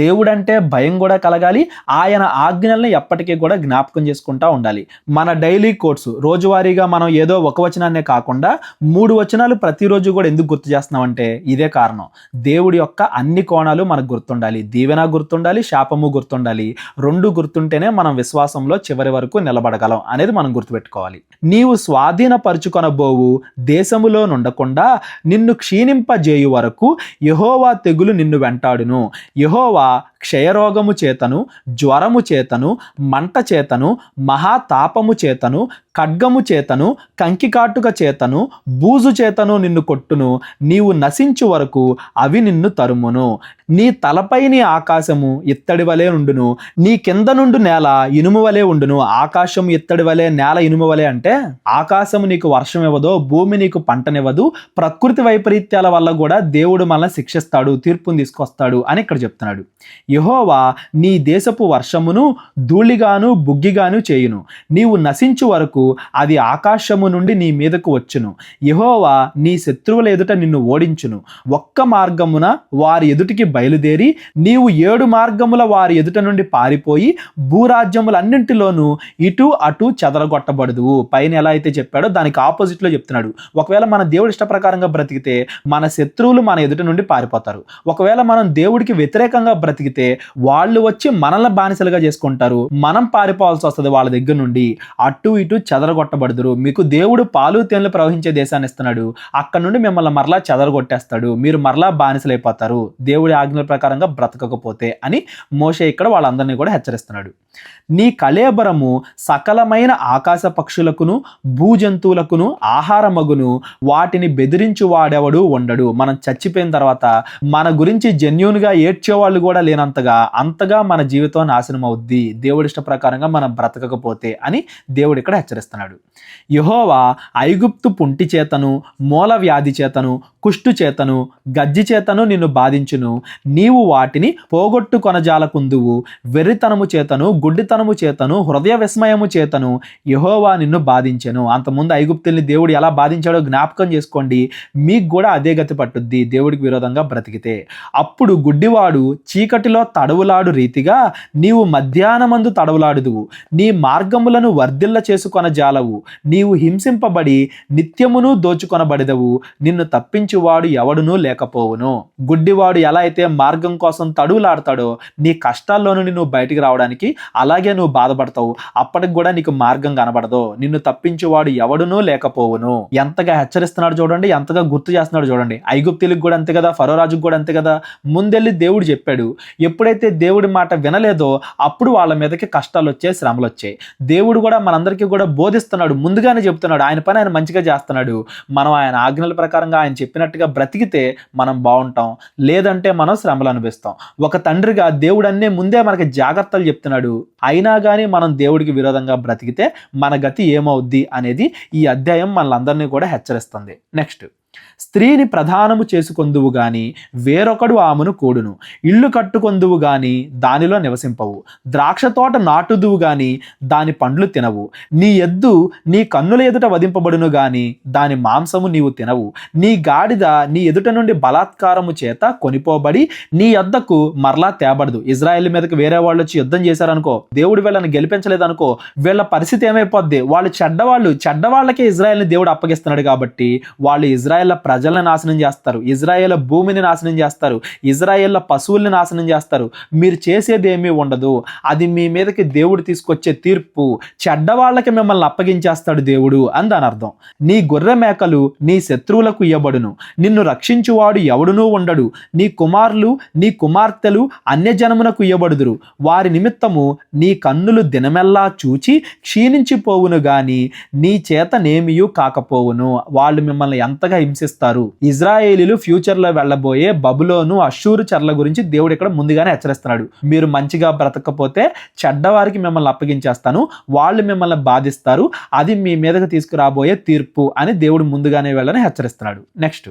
దేవుడంటే భయం కూడా కలగాలి. ఆయన ఆజ్ఞల్ని ఎప్పటికీ కూడా జ్ఞాపకం చేసుకుంటూ ఉండాలి. మన డైలీ కోట్స్ రోజువారీగా మనం ఏదో ఒక వచనాన్నే కాకుండా 3 వచనాలు ప్రతిరోజు కూడా ఎందుకు గుర్తు చేస్తున్నామంటే ఇదే కారణం. దేవుడి యొక్క అన్ని కోణాలు మనకు గుర్తుండాలి. దీవెన గుర్తుండాలి, శాపము గుర్తుండాలి. 2 గుర్తుంటేనే మనం విశ్వాసంలో చివరి వరకు నిలబడగలం అనేది మనం గుర్తుపెట్టుకోవాలి. నీవు స్వాధీనపరుచుకొనబోవు దేశములో నుండకుండా నిన్ను క్షీణింపజేయు వరకు యెహోవా తెగులు నిన్ను వెంటాడును. యెహోవా క్షయరోగము చేతను, జ్వరము చేతను, మంట చేతను, మహాతాపము చేతను, ఖడ్గము చేతను, కంకికాటుక చేతను, బూజు చేతను నిన్ను కొట్టును. నీవు నశించు వరకు అవి నిన్ను తరుమును. నీ తలపై నీ ఆకాశము ఇత్తడి వలె ఉండును, నీ కింద నుండి నేల ఇనుము వలె ఉండును. ఆకాశం ఇత్తడి వలె, నేల ఇనుము వలె అంటే ఆకాశము నీకు వర్షం ఇవ్వదో, భూమి నీకు పంటనివ్వదు. ప్రకృతి వైపరీత్యాల వల్ల కూడా దేవుడు మనల్ని శిక్షిస్తాడు, తీర్పును తీసుకొస్తాడు అని ఇక్కడ చెప్తున్నాడు. యెహోవా నీ దేశపు వర్షమును ధూళిగాను బుగ్గిగాను చేయును. నీవు నశించు వరకు అది ఆకాశము నుండి నీ మీదకు వచ్చును. యెహోవా నీ శత్రువుల ఎదుట నిన్ను ఓడించును. ఒక్క మార్గమున వారి ఎదుటికి బయలుదేరి నీవు 7 మార్గముల వారి ఎదుట నుండి పారిపోయి భూరాజ్యములన్నింటిలోనూ ఇటు అటు చెదరగొట్టబడదువు. పైన ఎలా అయితే చెప్పాడో దానికి ఆపోజిట్ లో చెప్తున్నాడు. ఒకవేళ మన దేవుడి ఇష్ట ప్రకారంగా బ్రతికితే మన శత్రువులు మన ఎదుట నుండి పారిపోతారు. ఒకవేళ మనం దేవుడికి వ్యతిరేకంగా బ్రతికితే వాళ్ళు వచ్చి మనల్ని బానిసలుగా చేసుకుంటారు, మనం పారిపోవాల్సి వస్తుంది వాళ్ళ దగ్గర నుండి. అటు ఇటు చెదరగొట్టబడదురు. మీకు దేవుడు పాలు తేనెలు ప్రవహించే దేశాన్ని ఇస్తున్నాడు, అక్కడ నుండి మిమ్మల్ని మరలా చెదరగొట్టేస్తాడు, మీరు మరలా బానిసలైపోతారు దేవుడి ఆజ్ఞల ప్రకారంగా బ్రతకకపోతే అని మోషే ఇక్కడ వాళ్ళందరినీ కూడా హెచ్చరిస్తున్నాడు. నీ కళేబరము సకలమైన ఆకాశ పక్షులకును భూజంతువులకును ఆహారమగును, వాటిని బెదిరించు వాడెవడు ఉండడు. మనం చచ్చిపోయిన తర్వాత మన గురించి జెన్యూన్గా ఏడ్చేవాళ్ళు కూడా లేనంతగా అంతగా మన జీవితం నాశనం అవుద్ది దేవుడి ఇష్ట ప్రకారంగా మనం బ్రతకకపోతే అని దేవుడు ఇక్కడ హెచ్చరిస్తున్నాడు. యెహోవా ఐగుప్తు పుంటి చేతను మూల వ్యాధి చేతను కుష్టు చేతను గజ్జి చేతను నిన్ను బాధించును, నీవు వాటిని పోగొట్టుకొనజాలకుందువు. వెర్రితనము చేతను గుడ్డితనము చేతను హృదయ విస్మయము చేతను యెహోవా నిన్ను బాధించెను. అంతకుముందు ఐగుప్తుల్ని దేవుడు ఎలా బాధించాడో జ్ఞాపకం చేసుకోండి. మీకు కూడా అదే గతి పట్టుద్ది దేవుడికి విరోధంగా బ్రతికితే. అప్పుడు గుడ్డివాడు చీకటిలో తడవులాడు రీతిగా నీవు మధ్యాహ్నమందు తడవులాడుదువు. నీ మార్గములను వర్ధిల్ల చేసుకొన జాలవు. నీవు హింసింపబడి నిత్యమును దోచుకొనబడెదవు. నిన్ను తప్పించువాడు ఎవడునూ లేకపోవును. గుడ్డివాడు ఎలా అయితే మార్గం కోసం తడువులాడతాడో నీ కష్టాల్లో నుండి నువ్వు బయటికి రావడానికి అలాగే నువ్వు బాధపడతావు. అప్పటికి కూడా నీకు మార్గం కనబడదు. నిన్ను తప్పించేవాడు ఎవడునూ లేకపోవును. ఎంతగా హెచ్చరిస్తున్నాడు చూడండి, ఎంతగా గుర్తు చేస్తున్నాడు చూడండి. ఐగుప్తులకు కూడా అంతే కదా, ఫరో రాజుకు కూడా అంతే కదా. ముందెళ్ళి దేవుడు చెప్పాడు. ఎప్పుడైతే దేవుడి మాట వినలేదో అప్పుడు వాళ్ళ మీదకి కష్టాలు వచ్చాయి, శ్రమలు వచ్చాయి. దేవుడు కూడా మనందరికీ కూడా బోధిస్తున్నాడు, ముందుగానే చెప్తున్నాడు. ఆయన పని ఆయన మంచిగా చేస్తున్నాడు. మనం ఆయన ఆజ్ఞల ప్రకారంగా ఆయన చెప్పినట్టుగా బ్రతికితే మనం బాగుంటాం, లేదంటే మనం శ్రమలు అనిపిస్తాం. ఒక తండ్రిగా దేవుడు అన్నీ ముందే మనకి జాగ్రత్తలు చెప్తున్నాడు. అయినా కానీ మనం దేవుడికి విరోధంగా బ్రతికితే మన గతి ఏమవుద్ది అనేది ఈ అధ్యాయం మనలందరినీ కూడా హెచ్చరిస్తుంది. నెక్స్ట్, స్త్రీని ప్రధానము చేసుకొందువు గాని వేరొకడు ఆమెను కూడును, ఇల్లు కట్టుకొందువు గాని దానిలో నివసింపవు, ద్రాక్ష తోట నాటుదువు గాని దాని పండ్లు తినవు, నీ ఎద్దు నీ కన్నుల ఎదుట వధింపబడును గాని దాని మాంసము నీవు తినవు, నీ గాడిద నీ ఎదుట నుండి బలాత్కారము చేత కొనిపోబడి నీ యొద్దకు మరలా తేబడదు. ఇజ్రాయెల్ మీదకి వేరే వాళ్ళు వచ్చి యుద్ధం చేశారనుకో, దేవుడు వీళ్ళని గెలిపించలేదనుకో, వీళ్ళ పరిస్థితి ఏమైపోద్ది? వాళ్ళు చెడ్డవాళ్ళకే ఇజ్రాయెల్ని దేవుడు అప్పగిస్తున్నాడు కాబట్టి వాళ్ళు ఇజ్రాయెల్ ప్రజలను నాశనం చేస్తారు, ఇజ్రాయేల్ భూమిని నాశనం చేస్తారు, ఇజ్రాయేల్ పశువుల్ని నాశనం చేస్తారు. మీరు చేసేది ఏమీ ఉండదు. అది మీ మీదకి దేవుడు తీసుకొచ్చే తీర్పు. చెడ్డవాళ్ళకి మిమ్మల్ని అప్పగించేస్తాడు దేవుడు అని దాని అర్థం. నీ గొర్రె మేకలు నీ శత్రువులకు ఇయ్యబడును, నిన్ను రక్షించువాడు ఎవడునూ ఉండడు. నీ కుమారులు నీ కుమార్తెలు అన్యజనమునకు ఇయ్యబడుదురు. వారి నిమిత్తము నీ కన్నులు దినమెల్లా చూచి క్షీణించిపోవును గాని నీ చేత నేమియు కాకపోవును. వాళ్ళు మిమ్మల్ని ఎంతగా హింసిస్తారు. ఇజ్రాయేలీలు ఫ్యూచర్ లో వెళ్ళబోయే బబులోను అష్షూరు చెర్ల గురించి దేవుడు ఇక్కడ ముందుగానే హెచ్చరిస్తున్నాడు. మీరు మంచిగా బ్రతకపోతే చెడ్డవారికి మిమ్మల్ని అప్పగించేస్తాను, వాళ్ళు మిమ్మల్ని బాధిస్తారు, అది మీ మీదకి తీసుకురాబోయే తీర్పు అని దేవుడు ముందుగానే వెళ్ళని హెచ్చరిస్తున్నాడు. నెక్స్ట్,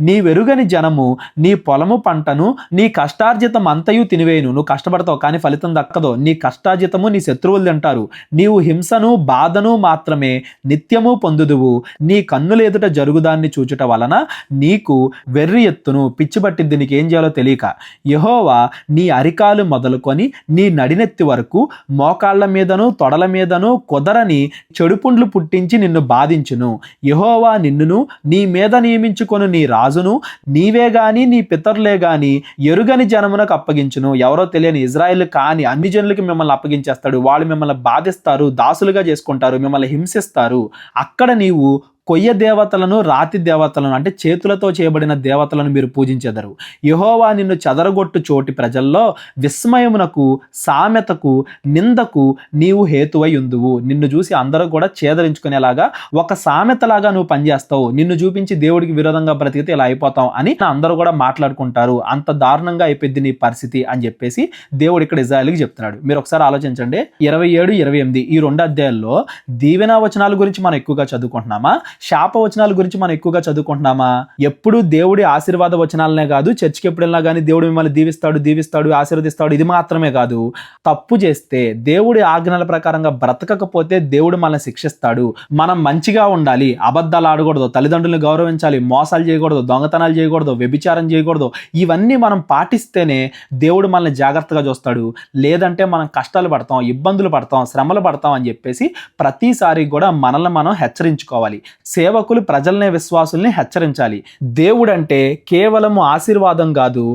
నీ వెరుగని జనము నీ పొలము పంటను నీ కష్టార్జితం అంతయు తినివేయును. నువ్వు కష్టపడతావు కానీ ఫలితం దక్కదో. నీ కష్టార్జితము నీ శత్రువులు తింటారు. నీవు హింసను బాధను మాత్రమే నిత్యము పొందుదువు. నీ కన్నుల ఎదుట జరుగుదాన్ని చూచుట వలన నీకు వెర్రి ఎత్తును, పిచ్చి పట్టిద్ది, నీకేం చేయాలో తెలియక. యెహోవా నీ అరికాలు మొదలుకొని నీ నడినెత్తి వరకు మోకాళ్ల మీదను తొడల మీదను కుదరని చెడుపుండ్లు పుట్టించి నిన్ను బాధించును. యెహోవా నిన్నును నీ మీద నియమించుకొను నీ రాజును నీవే గాని నీ పితరులే గాని ఎరుగని జనమునకు అప్పగించును. ఎవరో తెలియని ఇజ్రాయేల్ కాని అన్ని జనులకి మిమ్మల్ని అప్పగించేస్తాడు. వాళ్ళు మిమ్మల్ని బాధిస్తారు, దాసులుగా చేసుకుంటారు, మిమ్మల్ని హింసిస్తారు. అక్కడ నీవు కొయ్య దేవతలను రాతి దేవతలను అంటే చేతులతో చేయబడిన దేవతలను మీరు పూజించెదరు. యెహోవా నిన్ను చెదరగొట్టు చోటి ప్రజల్లో విస్మయమునకు సామెతకు నిందకు నీవు హేతువై ఉందువు. నిన్ను చూసి అందరూ కూడా చేదరించుకునేలాగా ఒక సామెతలాగా నువ్వు పనిచేస్తావు. నిన్ను చూపించి దేవుడికి విరోధంగా బ్రతికితే ఇలా అయిపోతావు అని అందరూ కూడా మాట్లాడుకుంటారు. అంత దారుణంగా అయిపోయింది నీ పరిస్థితి అని చెప్పేసి దేవుడు ఇక్కడ ఇజ్రాయేలుకి చెప్తున్నాడు. మీరు ఒకసారి ఆలోచించండి. 27, 28 ఈ 2 అధ్యాయాల్లో దీవెనా వచనాల గురించి మనం ఎక్కువగా చదువుకుంటున్నామా, శాప వచనాల గురించి మనం ఎక్కువగా చదువుకుంటున్నామా? ఎప్పుడు దేవుడి ఆశీర్వాద వచనాలనే కాదు, చర్చికి ఎప్పుడు వెళ్ళినా కానీ దేవుడు మిమ్మల్ని దీవిస్తాడు, ఆశీర్వదిస్తాడు, ఇది మాత్రమే కాదు. తప్పు చేస్తే, దేవుడి ఆజ్ఞల ప్రకారంగా బ్రతకకపోతే దేవుడు మనల్ని శిక్షిస్తాడు. మనం మంచిగా ఉండాలి, అబద్ధాలు ఆడకూడదు, తల్లిదండ్రులను గౌరవించాలి, మోసాలు చేయకూడదు, దొంగతనాలు చేయకూడదు, వ్యభిచారం చేయకూడదు, ఇవన్నీ మనం పాటిస్తేనే దేవుడు మనల్ని జాగ్రత్తగా చూస్తాడు. లేదంటే మనం కష్టాలు పడతాం, ఇబ్బందులు పడతాం, శ్రమలు పడతాం అని చెప్పేసి ప్రతిసారి కూడా మనల్ని మనం హెచ్చరించుకోవాలి. సేవకులు ప్రజల్ని, విశ్వాసుల్ని హెచ్చరించాలి. దేవుడు అంటే కేవలము ఆశీర్వాదం కాదు,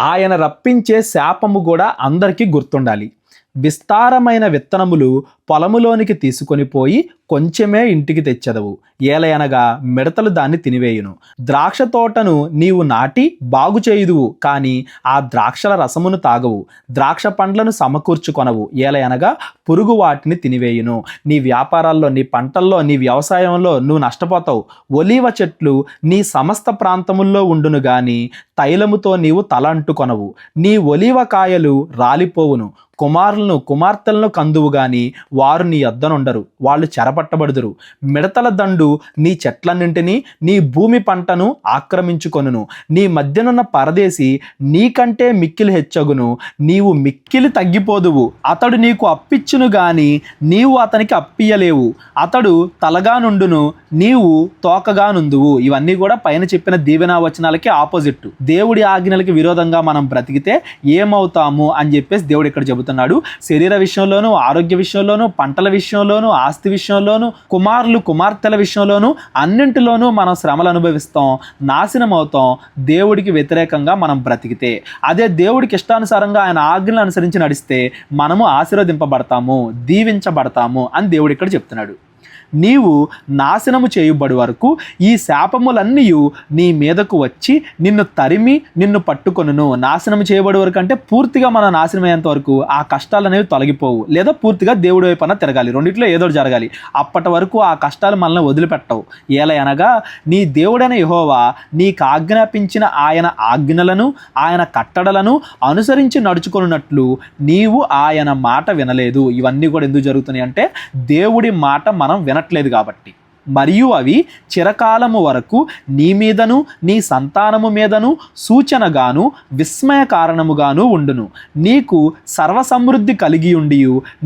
ఆయన రప్పించే శాపము కూడా అందరికీ గుర్తుండాలి. విస్తారమైన విత్తనములు పొలములోనికి తీసుకొని పోయి కొంచెమే ఇంటికి తెచ్చెదవు, ఏలయనగా మిడతలు దాన్ని తినివేయును. ద్రాక్ష తోటను నీవు నాటి బాగు చేయుదువు, కానీ ఆ ద్రాక్షల రసమును తాగవు. ద్రాక్ష పండ్లను సమకూర్చుకొనవు, ఏలయనగా పురుగు వాటిని తినివేయును. నీ వ్యాపారాల్లో, నీ పంటల్లో, నీ వ్యవసాయంలో నువ్వు నష్టపోతావు. ఒలీవ చెట్లు నీ సమస్త ప్రాంతముల్లో ఉండును గాని తైలముతో నీవు తల అంటుకొనవు. నీ ఒలీవ కాయలు రాలిపోవును. కుమారులను, కుమార్తెలను కందువు గాని వారు నీ యొద్దనుండరు, వాళ్ళు చెరపట్టబడుదురు. మిడతల దండు నీ చెట్లన్నింటినీ, నీ భూమి పంటను ఆక్రమించుకొనును. నీ మధ్యనున్న పరదేశి నీకంటే మిక్కిలి హెచ్చగును, నీవు మిక్కిలి తగ్గిపోదువు. అతడు నీకు అప్పిచ్చును గాని నీవు అతనికి అప్పియలేవు. అతడు తలగా నుండును, నీవు తోకగా నుందువు. ఇవన్నీ కూడా పైన చెప్పిన దీవెనా వచనాలకి ఆపోజిట్. దేవుడి ఆజ్ఞలకి విరోధంగా మనం బ్రతికితే ఏమవుతాము అని చెప్పేసి దేవుడు ఇక్కడ చెబుతున్నాడు. శరీర విషయంలోను, ఆరోగ్య విషయంలోను, పంటల విషయంలోను, ఆస్తి విషయంలోను, కుమారులు, కుమార్తెల విషయంలోను, అన్నింటిలోనూ మనం శ్రమలు అనుభవిస్తాం, నాశనం అవుతాం దేవుడికి వ్యతిరేకంగా మనం బ్రతికితే. అదే దేవుడికి ఇష్టానుసారంగా ఆయన ఆజ్ఞలను అనుసరించి నడిస్తే మనము ఆశీర్వదింపబడతాము, దీవించబడతాము అని దేవుడు ఇక్కడ చెప్తున్నాడు. నీవు నాశనము చేయబడి వరకు ఈ శాపములన్నీ నీ మీదకు వచ్చి నిన్ను తరిమి నిన్ను పట్టుకొనును. నాశనం చేయబడి వరకు అంటే పూర్తిగా మనం నాశనం అయ్యేంత వరకు ఆ కష్టాలు అనేవి తొలగిపోవు, లేదా పూర్తిగా దేవుడి వైపున తిరగాలి, రెండిట్లో ఏదో జరగాలి. అప్పటి వరకు ఆ కష్టాలు మనల్ని వదిలిపెట్టవు. ఏలయనగా నీ దేవుడైన యెహోవా నీకు ఆజ్ఞాపించిన ఆయన ఆజ్ఞలను, ఆయన కట్టడలను అనుసరించి నడుచుకున్నట్లు నీవు ఆయన మాట వినలేదు. ఇవన్నీ కూడా ఎందుకు జరుగుతున్నాయి అంటే దేవుడి మాట మనం వినట్లేదు కాబట్టి. మరియు అవి చిరకాలము వరకు నీ మీదను నీ సంతానము మీదను సూచనగాను విస్మయ కారణముగాను ఉండును. నీకు సర్వసమృద్ధి కలిగి ఉండి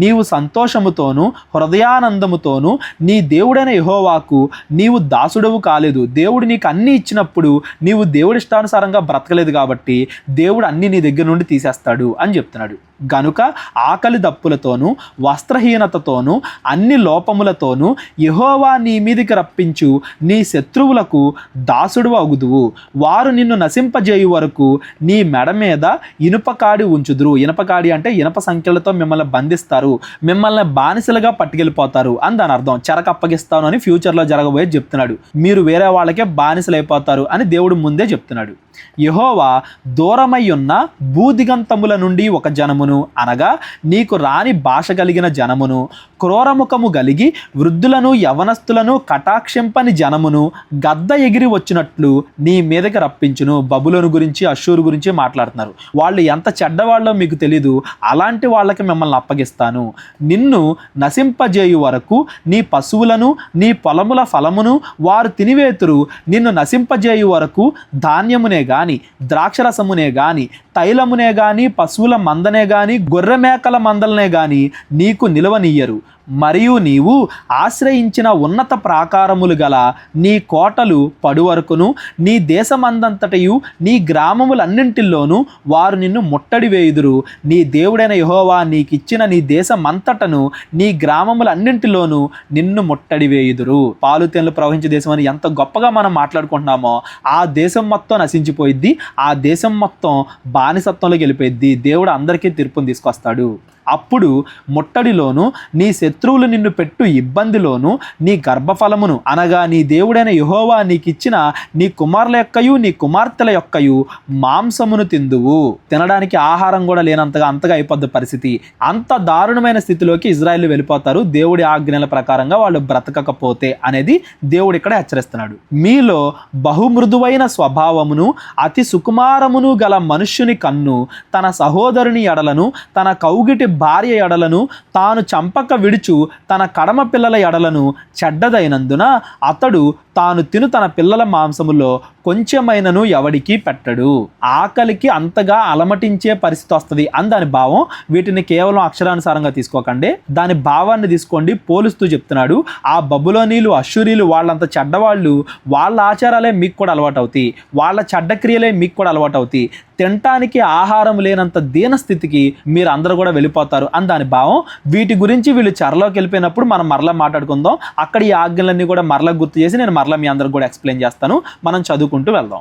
నీవు సంతోషముతోనూ హృదయానందముతోనూ నీ దేవుడైన యెహోవాకు నీవు దాసుడవు కాలేదు. దేవుడు నీకు అన్నీ ఇచ్చినప్పుడు నీవు దేవుడి ఇష్టానుసారంగా బ్రతకలేదు కాబట్టి దేవుడు అన్నీ నీ దగ్గర నుండి తీసేస్తాడు అని చెప్తున్నాడు. గనుక ఆకలి దప్పులతోనూ వస్త్రహీనతతోనూ అన్ని లోపములతోనూ యెహోవా నీ మీదికి రప్పించు నీ శత్రువులకు దాసుడు అగుదువు. వారు నిన్ను నశింపజేయు వరకు నీ మెడ మీద ఇనుపకాడి ఉంచుదురు. ఇనుపకాడి అంటే ఇనుప సంఖ్యలతో మిమ్మల్ని బంధిస్తారు, మిమ్మల్ని బానిసలుగా పట్టుకెళ్ళిపోతారు అని దాని అర్థం. చెరకు అప్పగిస్తాను అని ఫ్యూచర్లో జరగబోయేది చెప్తున్నాడు. మీరు వేరే వాళ్ళకే బానిసలైపోతారు అని దేవుడు ముందే చెప్తున్నాడు. యెహోవా దూరమై ఉన్న భూదిగంతముల నుండి ఒక జనమును, అనగా నీకు రాని భాష కలిగిన జనమును, క్రూరముఖము కలిగి వృద్ధులను యవనస్తులను కటాక్షింపని జనమును గద్ద ఎగిరి వచ్చినట్లు నీ మీదకి రప్పించును. బబులోను గురించి, అష్షూరు గురించి మాట్లాడుతున్నారు. వాళ్ళు ఎంత చెడ్డవాళ్ళో మీకు తెలీదు, అలాంటి వాళ్ళకి మిమ్మల్ని అప్పగిస్తాను. నిన్ను నశింపజేయు వరకు నీ పశువులను నీ పొలముల ఫలమును వారు తినివేతురు. నిన్ను నశింపజేయు వరకు ధాన్యమునే గాని, ద్రాక్షరసమునే గాని, తైలమునే గాని, పశువుల మందనే గాని, గొర్రె మేకల మందలనే గాని నీకు నిలవనీయరు. మరియు నీవు ఆశ్రయించిన ఉన్నత ప్రాకారములు గల నీ కోటలు పడువరకును నీ దేశమందంతటయు నీ గ్రామములన్నింటిలోనూ వారు నిన్ను ముట్టడి వేయుదురు. నీ దేవుడైన యెహోవా నీకిచ్చిన నీ దేశమంతటను నీ గ్రామములన్నింటిలోనూ నిన్ను ముట్టడి వేయుదురు. పాలు తేనెలు ప్రవహించే దేశం అని ఎంత గొప్పగా మనం మాట్లాడుకుంటున్నామో ఆ దేశం మొత్తం నశించిపోయిద్ది, ఆ దేశం మొత్తం బానిసత్వంలోకి వెళ్ళిపోయిద్ది. దేవుడు అందరికీ తీర్పును తీసుకొస్తాడు. అప్పుడు ముట్టడిలోను నీ శత్రువులు నిన్ను పెట్టు ఇబ్బందిలోను నీ గర్భఫలమును, అనగా నీ దేవుడైన యెహోవా నీకిచ్చిన నీ కుమారుల యొక్కయు నీ కుమార్తెల యొక్కయు మాంసమును తిందువు. తినడానికి ఆహారం కూడా లేనంతగా అంతగా అయిపోద్ది పరిస్థితి. అంత దారుణమైన స్థితిలోకి ఇజ్రాయేలు వెళ్ళిపోతారు దేవుడి ఆజ్ఞల ప్రకారంగా వాళ్ళు బ్రతకకపోతే అనేది దేవుడు ఇక్కడ హెచ్చరిస్తున్నాడు. మీలో బహుమృదువైన స్వభావమును అతి సుకుమారమును గల మనుష్యుని కన్ను తన సహోదరుని ఎడలను, తన కౌగిటి భార్య ఎడలను, తాను చంపక విడుచు తన కడమ పిల్లల ఎడలను చెడ్డదైనందున అతడు తాను తిను తన పిల్లల మాంసములో కొంచెమైనను ఎవడికి పెట్టడు. ఆకలికి అంతగా అలమటించే పరిస్థితి వస్తుంది అని దాని భావం. వీటిని కేవలం అక్షరానుసారంగా తీసుకోకండి, దాని భావాన్ని తీసుకోండి. పోలుస్తూ చెప్తున్నాడు, ఆ బబులోనీలు అశ్షూరీలు వాళ్ళంత చెడ్డవాళ్ళు, వాళ్ళ ఆచారాలే మీకు కూడా అలవాటు అవుతాయి, వాళ్ళ చెడ్డ క్రియలే మీకు కూడా అలవాటు అవుతాయి, తినటానికి ఆహారం లేనంత దీన స్థితికి మీరు అందరూ కూడా వెళ్ళిపోతారు అని దాని భావం. వీటి గురించి వీళ్ళు చెరలోకి వెళ్ళిపోయినప్పుడు మనం మరలా మాట్లాడుకుందాం. అక్కడ ఈ ఆజ్ఞలన్నీ కూడా మరలా గుర్తు చేసి నేను మరలా మీ అందరికి కూడా ఎక్స్ప్లెయిన్ చేస్తాను. మనం చదువుకుంటూ వెళ్దాం.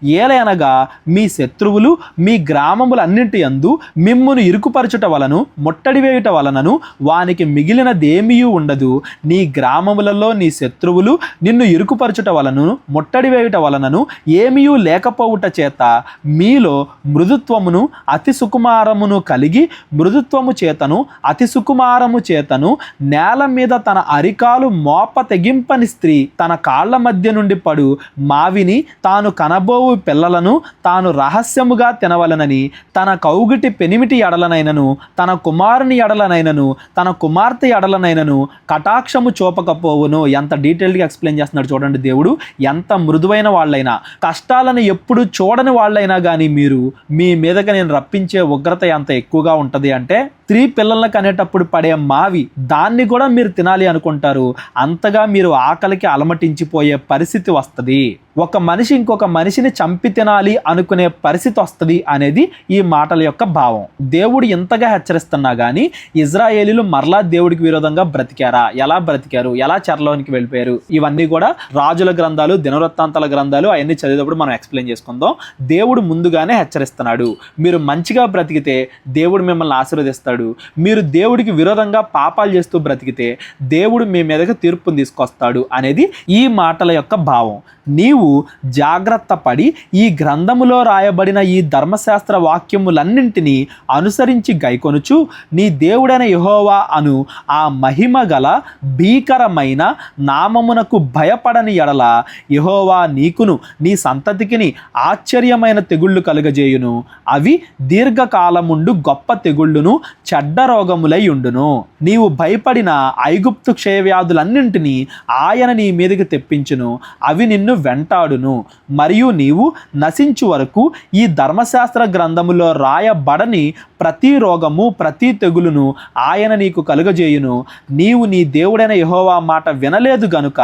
ఏలయనగా మీ శత్రువులు మీ గ్రామములన్నింటి యందు మిమ్మును ఇరుకుపరచుట వలను ముట్టడి వేయుట వలనను వానికి మిగిలినదేమీ ఉండదు. నీ గ్రామములలో నీ శత్రువులు నిన్ను ఇరుకుపరచుట వలను ముట్టడి వేయుట వలనను ఏమీ లేకపోవుట చేత మీలో మృదుత్వమును అతి సుకుమారమును కలిగి మృదుత్వము చేతను అతి సుకుమారము చేతను నేల మీద తన అరికాలు మోప తెగింపని స్త్రీ తన కాళ్ల మధ్య నుండి పడు మావిని తాను కనబోవు పిల్లలను తాను రహస్యముగా తినవలనని తన కౌగిటి పెనిమిటి ఎడలనైనను తన కుమారుని ఎడలనైనను తన కుమార్తె ఎడలనైనను కటాక్షము చూపకపోవును. ఎంత డీటెయిల్గా ఎక్స్ప్లెయిన్ చేస్తున్నాడు చూడండి దేవుడు. ఎంత మృదువైన వాళ్ళైనా, కష్టాలను ఎప్పుడు చూడని వాళ్ళైనా కానీ మీరు మీ మీదగా నేను రప్పించే ఉగ్రత ఎంత ఎక్కువగా ఉంటుంది అంటే, స్త్రీ పిల్లలను కనేటప్పుడు పడే మావి దాన్ని కూడా మీరు తినాలి అనుకుంటారు. అంతగా మీరు ఆకలికి అలమటించిపోయే పరిస్థితి వస్తుంది. ఒక మనిషి ఇంకొక మనిషిని చంపి తినాలి అనుకునే పరిస్థితి వస్తుంది అనేది ఈ మాటల యొక్క భావం. దేవుడు ఎంతగా హెచ్చరిస్తున్నా కానీ ఇజ్రాయేలీలు మరలా దేవుడికి విరోధంగా బ్రతికారా? ఎలా బ్రతికారు? ఎలా చెరలోనికి వెళ్ళిపోయారు? ఇవన్నీ కూడా రాజుల గ్రంథాలు, దినవృత్తాంతాల గ్రంథాలు అవన్నీ చదివేటప్పుడు మనం ఎక్స్ప్లెయిన్ చేసుకుందాం. దేవుడు ముందుగానే హెచ్చరిస్తున్నాడు. మీరు మంచిగా బ్రతికితే దేవుడు మిమ్మల్ని ఆశీర్వదిస్తాడు. మీరు దేవుడికి విరోధంగా పాపాలు చేస్తూ బ్రతికితే దేవుడు మీ మీదకి తీర్పును తీసుకొస్తాడు అనేది ఈ మాటల యొక్క భావం. నీవు జాగ్రత్త పడి ఈ గ్రంథములో రాయబడిన ఈ ధర్మశాస్త్ర వాక్యములన్నింటినీ అనుసరించి గైకొనుచు నీ దేవుడైన యెహోవా అను ఆ మహిమ గల భీకరమైన నామమునకు భయపడని ఎడల యెహోవా నీకును నీ సంతతికిని ఆశ్చర్యమైన తెగుళ్ళు కలుగజేయును. అవి దీర్ఘకాలముండు గొప్ప తెగుళ్ళును చెడ్డ రోగములై ఉండును. నీవు భయపడిన ఐగుప్తు క్షయవ్యాధులన్నింటినీ ఆయన నీ మీదకి తెప్పించును. అవి నిన్ను వెంటాడును. మరియు నీవు నశించు వరకు ఈ ధర్మశాస్త్ర గ్రంథములో రాయబడని ప్రతి రోగము ప్రతి తెగులును ఆయన నీకు కలుగజేయును. నీవు నీ దేవుడైన యెహోవా మాట వినలేదు గనుక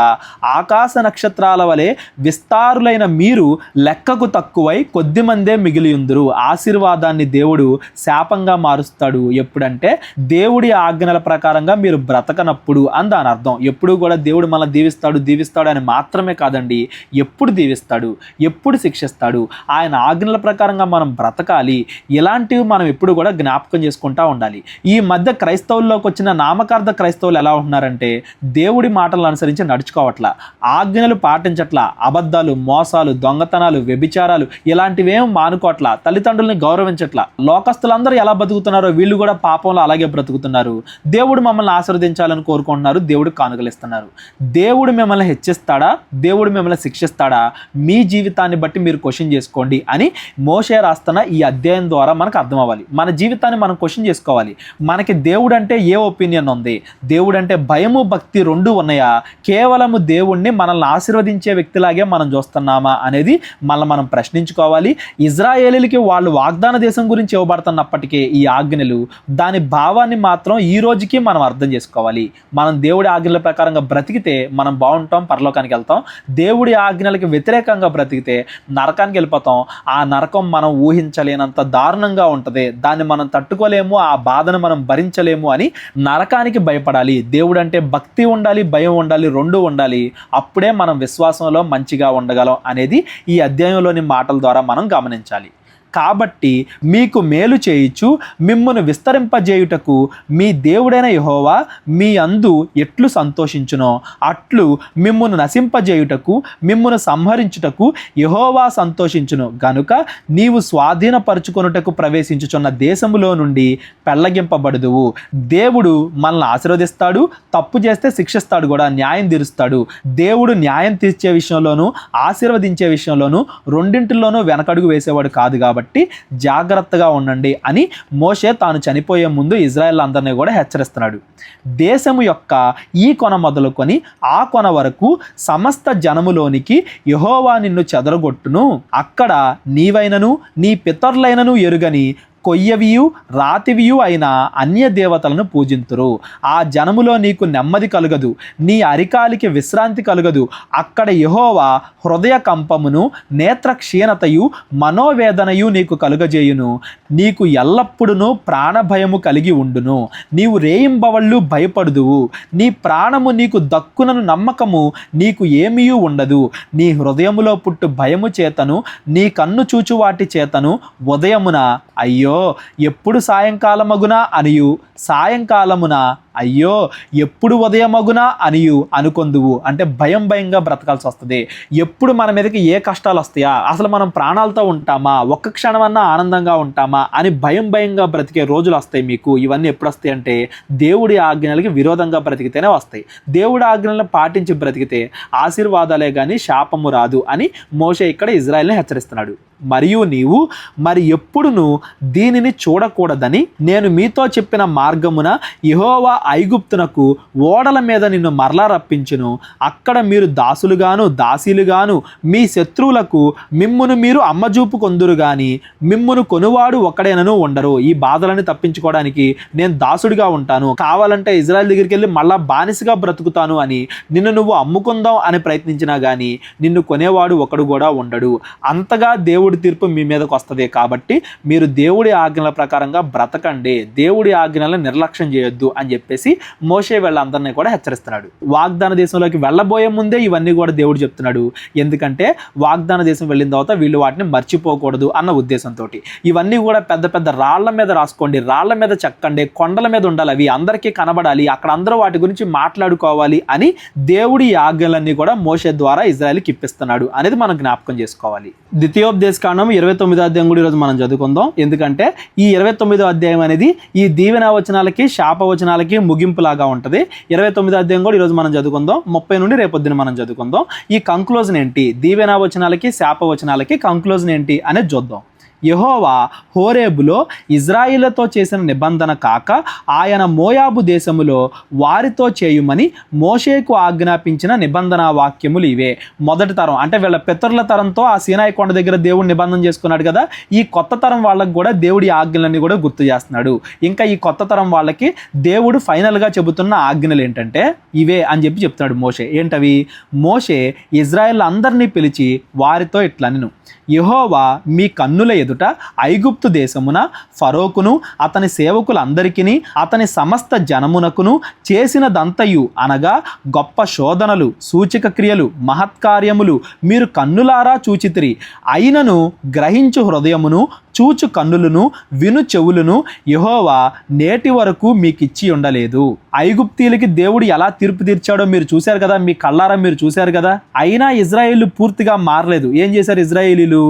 ఆకాశ నక్షత్రాల వలె విస్తారులైన మీరు లెక్కకు తక్కువై కొద్దిమందే మిగిలియుందురు. ఆశీర్వాదాన్ని దేవుడు శాపంగా మారుస్తాడు. ఎప్పుడంటే దేవుడి ఆజ్ఞల ప్రకారంగా మీరు బ్రతకనప్పుడు అని దాని అర్థం. ఎప్పుడు కూడా దేవుడు మనల్ని దీవిస్తాడు అని మాత్రమే కాదండి, ఎప్పుడు దీవిస్తాడు, ఎప్పుడు శిక్షిస్తాడు, ఆయన ఆజ్ఞల ప్రకారంగా మనం బ్రతకాలి. ఇలాంటివి మనం ఎప్పుడు కూడా జ్ఞాపకం చేసుకుంటా ఉండాలి. ఈ మధ్య క్రైస్తవుల్లోకి వచ్చిన నామకార్థ క్రైస్తవులు ఎలా ఉంటున్నారంటే దేవుడి మాటలను అనుసరించి నడుచుకోవట్లా, ఆజ్ఞలు పాటించట్లా, అబద్ధాలు, మోసాలు, దొంగతనాలు, వ్యభిచారాలు ఇలాంటివేం మానుకోవట్లా, తల్లిదండ్రుల్ని గౌరవించట్లా. లోకస్తులందరూ ఎలా బతుకుతున్నారో వీళ్ళు కూడా పాపంలో అలాగే బ్రతుకుతున్నారు. దేవుడు మమ్మల్ని ఆశీర్వదించాలని కోరుకుంటున్నారు, దేవుడు కానుకలిస్తున్నారు. దేవుడు మిమ్మల్ని హెచ్చిస్తాడా? దేవుడు మిమ్మల్ని శిక్షిస్తాడా? మీ జీవితాన్ని బట్టి మీరు క్వశ్చన్ చేసుకోండి అని మోషే రాస్తున్న ఈ అధ్యాయం ద్వారా మనకు అర్థం అవ్వాలి. మన జీవితాన్ని మనం క్వశ్చన్ చేసుకోవాలి. మనకి దేవుడు అంటే ఏ ఒపీనియన్ ఉంది? దేవుడు అంటే భయము భక్తి రెండు ఉన్నాయా? కేవలము దేవుణ్ణి మనల్ని ఆశీర్వదించే వ్యక్తిలాగే మనం చూస్తున్నామా అనేది మనం ప్రశ్నించుకోవాలి. ఇజ్రాయేలీలకి వాళ్ళు వాగ్దాన దేశం గురించి ఇవ్వబడుతున్నప్పటికీ ఈ ఆజ్ఞలు దాని భావాన్ని మాత్రం ఈ రోజుకి మనం అర్థం చేసుకోవాలి. మనం దేవుడి ఆజ్ఞల ప్రకారంగా బ్రతికితే మనం బాగుంటాం, పరలోకానికి వెళ్తాం. దేవుడి ఆజ్ఞలకి వ్యతిరేకంగా బ్రతికితే నరకానికి వెళ్ళిపోతాం. ఆ నరకం మనం ఊహించలేనంత దారుణంగా ఉంటుంది. దాన్ని మనం తట్టుకోలేము, ఆ బాధను మనం భరించలేము అని నరకానికి భయపడాలి. దేవుడు అంటే భక్తి ఉండాలి, భయం ఉండాలి, రెండు ఉండాలి. అప్పుడే మనం విశ్వాసంలో మంచిగా ఉండగలం అనేది ఈ అధ్యాయంలోని మాటల ద్వారా మనం గమనించాలి. కాబట్టి మీకు మేలు చేయుచు మిమ్మును విస్తరింపజేయుటకు మీ దేవుడైన యెహోవా మీ అందు ఎట్లు సంతోషించునో అట్లు మిమ్మును నశింపజేయుటకు మిమ్మును సంహరించుటకు యెహోవా సంతోషించును. గనుక నీవు స్వాధీనపరుచుకొనుటకు ప్రవేశించుచున్న దేశములో నుండి పెళ్లగింపబడుదువు. దేవుడు మనల్ని ఆశీర్వదిస్తాడు, తప్పు చేస్తే శిక్షిస్తాడు కూడా, న్యాయం తీరుస్తాడు. దేవుడు న్యాయం తీర్చే విషయంలోనూ ఆశీర్వదించే విషయంలోనూ రెండింటిలోనూ వెనకడుగు వేసేవాడు కాదు. కాబట్టి కాబట్టి జాగ్రత్తగా ఉండండి అని మోషే తాను చనిపోయే ముందు ఇజ్రాయెల్ అందరినీ కూడా హెచ్చరిస్తున్నాడు. దేశము యొక్క ఈ కొన మొదలుకొని ఆ కొన వరకు సమస్త జనములోనికి యెహోవా నిన్ను చెదరగొట్టును. అక్కడ నీవైనను నీ పితరులైనను ఎరుగని కొయ్యవియు రాతివియు అయిన అన్య దేవతలను పూజింతురు. ఆ జనములో నీకు నెమ్మది కలుగదు, నీ అరికాలికి విశ్రాంతి కలుగదు. అక్కడ యెహోవా హృదయ కంపమును నేత్ర క్షీణతయు మనోవేదనయు నీకు కలుగజేయును. నీకు ఎల్లప్పుడూ ప్రాణభయము కలిగి ఉండును. నీవు రేయింబవళ్ళు భయపడుదువు. నీ ప్రాణము నీకు దక్కునను నమ్మకము నీకు ఏమీయూ ఉండదు. నీ హృదయములో పుట్టు భయము చేతను నీ కన్ను చూచు వాటి చేతను ఉదయమున అయ్యో ఎప్పుడు సాయంకాలమగునా అనియు సాయంకాలమున అయ్యో ఎప్పుడు ఉదయమగునా అనియు అనుకొందువు. అంటే భయంగా బ్రతకాల్సి వస్తుంది. ఎప్పుడు మన మీదకి ఏ కష్టాలు వస్తాయా, అసలు మనం ప్రాణాలతో ఉంటామా, ఒక్క క్షణమన్నా ఆనందంగా ఉంటామా అని భయంగా బ్రతికే రోజులు వస్తాయి మీకు. ఇవన్నీ ఎప్పుడు వస్తాయి అంటే దేవుడి ఆజ్ఞలకి విరోధంగా బ్రతికితేనే వస్తాయి. దేవుడి ఆజ్ఞలను పాటించి బ్రతికితే ఆశీర్వాదాలే కానీ శాపము రాదు అని మోషే ఇక్కడ ఇజ్రాయెల్ని హెచ్చరిస్తున్నాడు. మరియు నీవు మరి ఎప్పుడును దీనిని చూడకూడదని నేను మీతో చెప్పిన మార్గమున యెహోవా ఐగుప్తునకు ఓడల మీద నిన్ను మరలా రప్పించును. అక్కడ మీరు దాసులుగాను దాసీలుగాను మీ శత్రువులకు మిమ్మును మీరు అమ్మజూపు కొందురు గాని మిమ్మును కొనువాడు ఒకడేనను ఉండరు. ఈ బాధలను తప్పించుకోవడానికి నేను దాసుడిగా ఉంటాను, కావాలంటే ఇజ్రాయెల్ దగ్గరికి వెళ్ళి మళ్ళా బానిసగా బ్రతుకుతాను అని నిన్ను నువ్వు అమ్ముకుందాం అని ప్రయత్నించినా కానీ నిన్ను కొనేవాడు ఒకడు కూడా ఉండడు. అంతగా దేవుడి తీర్పు మీ మీదకి వస్తుంది. కాబట్టి మీరు దేవుడి ఆజ్ఞల ప్రకారంగా బ్రతకండి, దేవుడి ఆజ్ఞలను నిర్లక్ష్యం చేయొద్దు అని చెప్పేసి మోషే వీళ్ళందరినీ కూడా హెచ్చరిస్తున్నాడు. వాగ్దాన దేశంలోకి వెళ్ళబోయే ముందే ఇవన్నీ కూడా దేవుడు చెప్తున్నాడు. ఎందుకంటే వాగ్దాన దేశం వెళ్ళిన తర్వాత వీళ్ళు వాటిని మర్చిపోకూడదు అన్న ఉద్దేశంతో. ఇవన్నీ కూడా పెద్ద పెద్ద రాళ్ల మీద రాసుకోండి, రాళ్ల మీద చెక్కండి, కొండల మీద ఉండాలి, అవి అందరికీ కనబడాలి, అక్కడ అందరూ వాటి గురించి మాట్లాడుకోవాలి అని దేవుడి ఆజ్ఞలన్నీ కూడా మోషే ద్వారా ఇజ్రాయెల్కి ఇప్పిస్తున్నాడు అనేది మనం జ్ఞాపకం చేసుకోవాలి. ద్వితీయోపదేశ కాండం 29వ అధ్యాయం కూడా ఈరోజు మనం చదువుకుందాం. ఎందుకంటే ఈ 29వ అధ్యాయం అనేది ఈ దీవెన వచనాలకి శాపవచనాలకి ముగింపులాగా ఉంటుంది. 29వ అధ్యాయం కూడా ఈరోజు మనం చదువుకుందాం. 30 నుండి రేపొద్దున మనం చదువుకుందాం. ఈ కంక్లూజన్ ఏంటి, దీవెన వచనాలకి శాపవచనాలకి కంక్లూజన్ ఏంటి అనేది చూద్దాం. యెహోవా హోరేబులో ఇజ్రాయిలతో చేసిన నిబంధన కాక ఆయన మోయాబు దేశములో వారితో చేయుమని మోషేకు ఆజ్ఞాపించిన నిబంధన వాక్యములు ఇవే. మొదటి తరం అంటే వీళ్ళ పితరుల తరంతో ఆ సీనాయి కొండ దగ్గర దేవుడు నిబంధన చేసుకున్నాడు కదా, ఈ కొత్త తరం వాళ్ళకి కూడా దేవుడి ఆజ్ఞలన్నీ కూడా గుర్తు చేస్తున్నాడు. ఇంకా ఈ కొత్త తరం వాళ్ళకి దేవుడు ఫైనల్గా చెబుతున్న ఆజ్ఞలు ఏంటంటే ఇవే అని చెప్తున్నాడు మోషే. ఏంటవి? మోషే ఇజ్రాయెల్ అందరినీ పిలిచి వారితో ఇట్లనెను, యెహోవా మీ కన్నుల ఎదుట ఐగుప్తు దేశమున ఫరోకును అతని సేవకులందరికీ అతని సమస్త జనమునకును చేసినదంతయు అనగా గొప్ప శోధనలు, సూచక క్రియలు, మహత్కార్యములు మీరు కన్నులారా చూచితిరి. అయినను గ్రహించు హృదయమును చూచు కన్నులను విను చెవులను యెహోవా నేటి వరకు మీకు ఇచ్చి ఉండలేదు. ఐగుప్తీయులకి దేవుడు ఎలా తీర్పు తీర్చాడో మీరు చూశారు కదా, మీ కళ్ళారా మీరు చూశారు కదా. అయినా ఇజ్రాయేలు పూర్తిగా మారలేదు. ఏం చేశారు ఇజ్రాయేలీలు?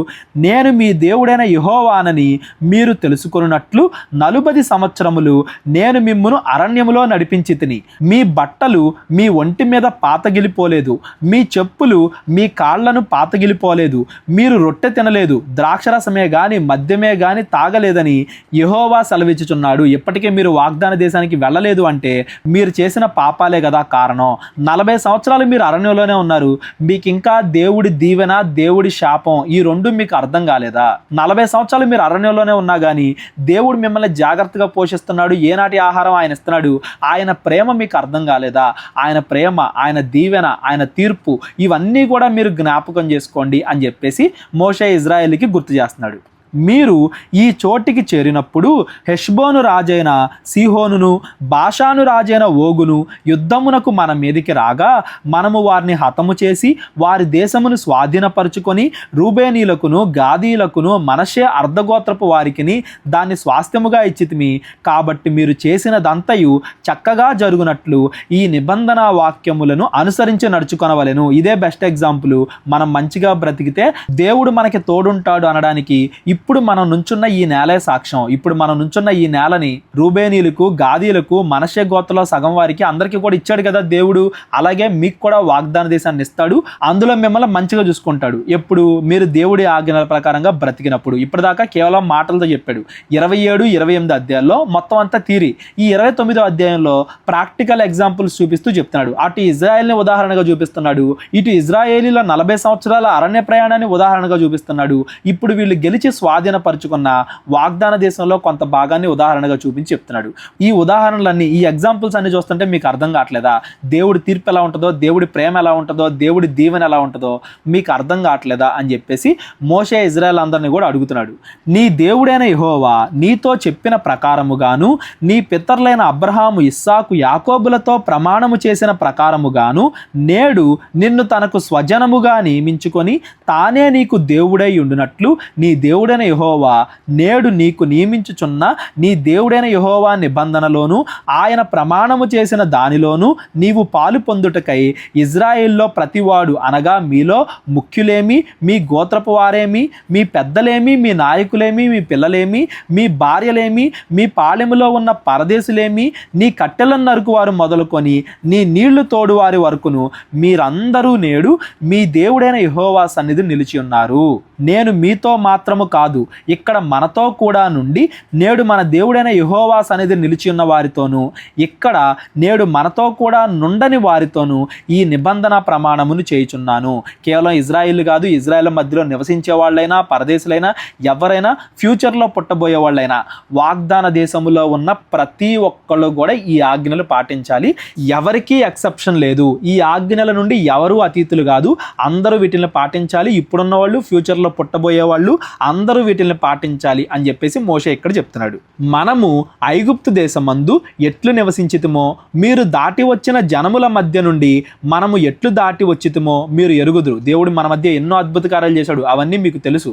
నేను మీ దేవుడైన యెహోవానని మీరు తెలుసుకొనున్నట్లు 40 సంవత్సరములు నేను మిమ్మును అరణ్యములో నడిపించి తిని. మీ బట్టలు మీ ఒంటి మీద పాతగిలిపోలేదు, మీ చెప్పులు మీ కాళ్లను పాతగిలిపోలేదు. మీరు రొట్టె తినలేదు, ద్రాక్షరసమే గాని మద్యమే గాని తాగలేదని యెహోవా సెలవిచ్చుచున్నాడు. ఇప్పటికే మీరు వాగ్దాన దేశానికి వెళ్ళలేదు అంటే మీరు చేసిన పాపాలే కదా కారణం. 40 సంవత్సరాలు మీరు అరణ్యంలోనే ఉన్నారు, మీకు ఇంకా దేవుడి దీవెన దేవుడి శాపం ఈ రెండు మీకు అర్థం కాలేదా? 40 సంవత్సరాలు మీరు అరణ్యంలోనే ఉన్నా కానీ దేవుడు మిమ్మల్ని జాగ్రత్తగా పోషిస్తున్నాడు, ఏనాటి ఆహారం ఆయన ఇస్తున్నాడు, ఆయన ప్రేమ మీకు అర్థం కాలేదా? ఆయన ప్రేమ, ఆయన దీవెన, ఆయన తీర్పు ఇవన్నీ కూడా మీరు జ్ఞాపకం చేసుకోండి అని చెప్పేసి మోషే ఇజ్రాయేలుకి గుర్తు చేస్తున్నాడు. మీరు ఈ చోటికి చేరినప్పుడు హెష్బోను రాజైన సీహోనును బాషాను రాజైన ఓగును యుద్ధమునకు మన మీదికి రాగా మనము వారిని హతము చేసి వారి దేశమును స్వాధీనపరుచుకొని రూబేనీలకును గాదీలకును మనషే అర్ధగోత్రపు వారికిని దాన్ని స్వాస్థ్యముగా ఇచ్చితిమి. కాబట్టి మీరు చేసినదంతయు చక్కగా జరుగునట్లు ఈ నిబంధన వాక్యములను అనుసరించి నడుచుకొనవలెను. ఇదే బెస్ట్ ఎగ్జాంపుల్. మనం మంచిగా బ్రతికితే దేవుడు మనకి తోడుంటాడు అనడానికి ఇప్పుడు మనం నుంచున్న ఈ నేలే సాక్ష్యం. ఇప్పుడు మనం నుంచున్న ఈ నేలని రూబేనీలకు, గాదీలకు, మనష్షే గోత్రంలో సగం వారికి అందరికీ కూడా ఇచ్చాడు కదా దేవుడు. అలాగే మీకు కూడా వాగ్దాన దేశాన్ని ఇస్తాడు. అందులో మిమ్మల్ని మంచిగా చూసుకుంటాడు. ఎప్పుడు? మీరు దేవుడి ఆజ్ఞల ప్రకారంగా బ్రతికినప్పుడు. ఇప్పటిదాకా కేవలం మాటలతో చెప్పాడు. 27, 28 అధ్యాయాల్లో మొత్తం అంతా థియరీ. ఈ 29వ అధ్యాయంలో ప్రాక్టికల్ ఎగ్జాంపుల్స్ చూపిస్తూ చెప్తున్నాడు. అటు ఇజ్రాయెల్ని ఉదాహరణగా చూపిస్తున్నాడు, ఇటు ఇజ్రాయేలీల 40 సంవత్సరాల అరణ్య ప్రయాణాన్ని ఉదాహరణగా చూపిస్తున్నాడు. ఇప్పుడు వీళ్ళు గెలిచి స్వాధీనపరుచుకున్న వాగ్దాన దేశంలో కొంత భాగాన్ని ఉదాహరణగా చూపించి చెప్తున్నాడు. ఈ ఉదాహరణలన్నీ, ఈ ఎగ్జాంపుల్స్ అన్ని చూస్తుంటే మీకు అర్థం కావట్లేదా? దేవుడి తీర్పు ఎలా ఉంటుందో, దేవుడి ప్రేమ ఎలా ఉంటుందో, దేవుడి దీవెన ఎలా ఉంటుందో మీకు అర్థం కావట్లేదా అని చెప్పేసి మోషే ఇజ్రాయెల్ అందరినీ కూడా అడుగుతున్నాడు. నీ దేవుడైన యెహోవా నీతో చెప్పిన ప్రకారముగాను, నీ పితరులైన అబ్రహాము, ఇస్సాకు, యాకోబులతో ప్రమాణము చేసిన ప్రకారముగాను నేడు నిన్ను తనకు స్వజనముగా నియమించుకొని తానే నీకు దేవుడై ఉండునట్లు నీ దేవుడైన యెహోవా నేడు నీకు నియమించుచున్న నీ దేవుడైన యెహోవా నిబంధనలోను ఆయన ప్రమాణము చేసిన దానిలోను నీవు పాలు పొందుటకై ఇజ్రాయేల్లో ప్రతివాడు, అనగా మీలో ముఖ్యులేమి, మీ గోత్రపు వారేమి, మీ పెద్దలేమి, మీ నాయకులేమి, మీ పిల్లలేమి, మీ భార్యలేమి, మీ పాలెములో ఉన్న పరదేశులేమి, నీ కట్టెలను నరుకువారు మొదలుకొని నీ నీళ్లు తోడువారి వరకును మీరందరూ నేడు మీ దేవుడైన యెహోవా సన్నిధి నిలిచి ఉన్నారు. నేను మీతో మాత్రము కాదు, ఇక్కడ మనతో కూడా నుండి నేడు మన దేవుడైన యెహోవా సన్నిధి నిలిచి ఉన్న వారితోనూ, ఇక్కడ నేడు మనతో కూడా నుండని వారితోనూ ఈ నిబంధన ప్రమాణమును చేయుచున్నాను. కేవలం ఇజ్రాయిల్ కాదు, ఇజ్రాయెల్ మధ్యలో నివసించే వాళ్ళైనా, పరదేశులైనా, ఎవరైనా, ఫ్యూచర్లో పుట్టబోయే వాళ్ళైనా, వాగ్దాన దేశములో ఉన్న ప్రతి ఒక్కళ్ళు కూడా ఈ ఆజ్ఞలు పాటించాలి. ఎవరికీ ఎక్సెప్షన్ లేదు. ఈ ఆజ్ఞల నుండి ఎవరు అతీతులు కాదు, అందరూ వీటిని పాటించాలి. ఇప్పుడున్న వాళ్ళు, ఫ్యూచర్లో పుట్టబోయే వాళ్ళు అందరూ వీటిని పాటించాలి అని చెప్పేసి మోషే ఇక్కడ చెప్తున్నాడు. మనము ఐగుప్తు దేశమందు ఎట్లు నివసించితిమో, మీరు దాటి వచ్చిన జనముల మధ్య నుండి మనము ఎట్లు దాటి వచ్చితిమో మీరు ఎరుగుదురు. దేవుడు మన మధ్య ఎన్నో అద్భుత కార్యాలు చేశాడు, అవన్నీ మీకు తెలుసు.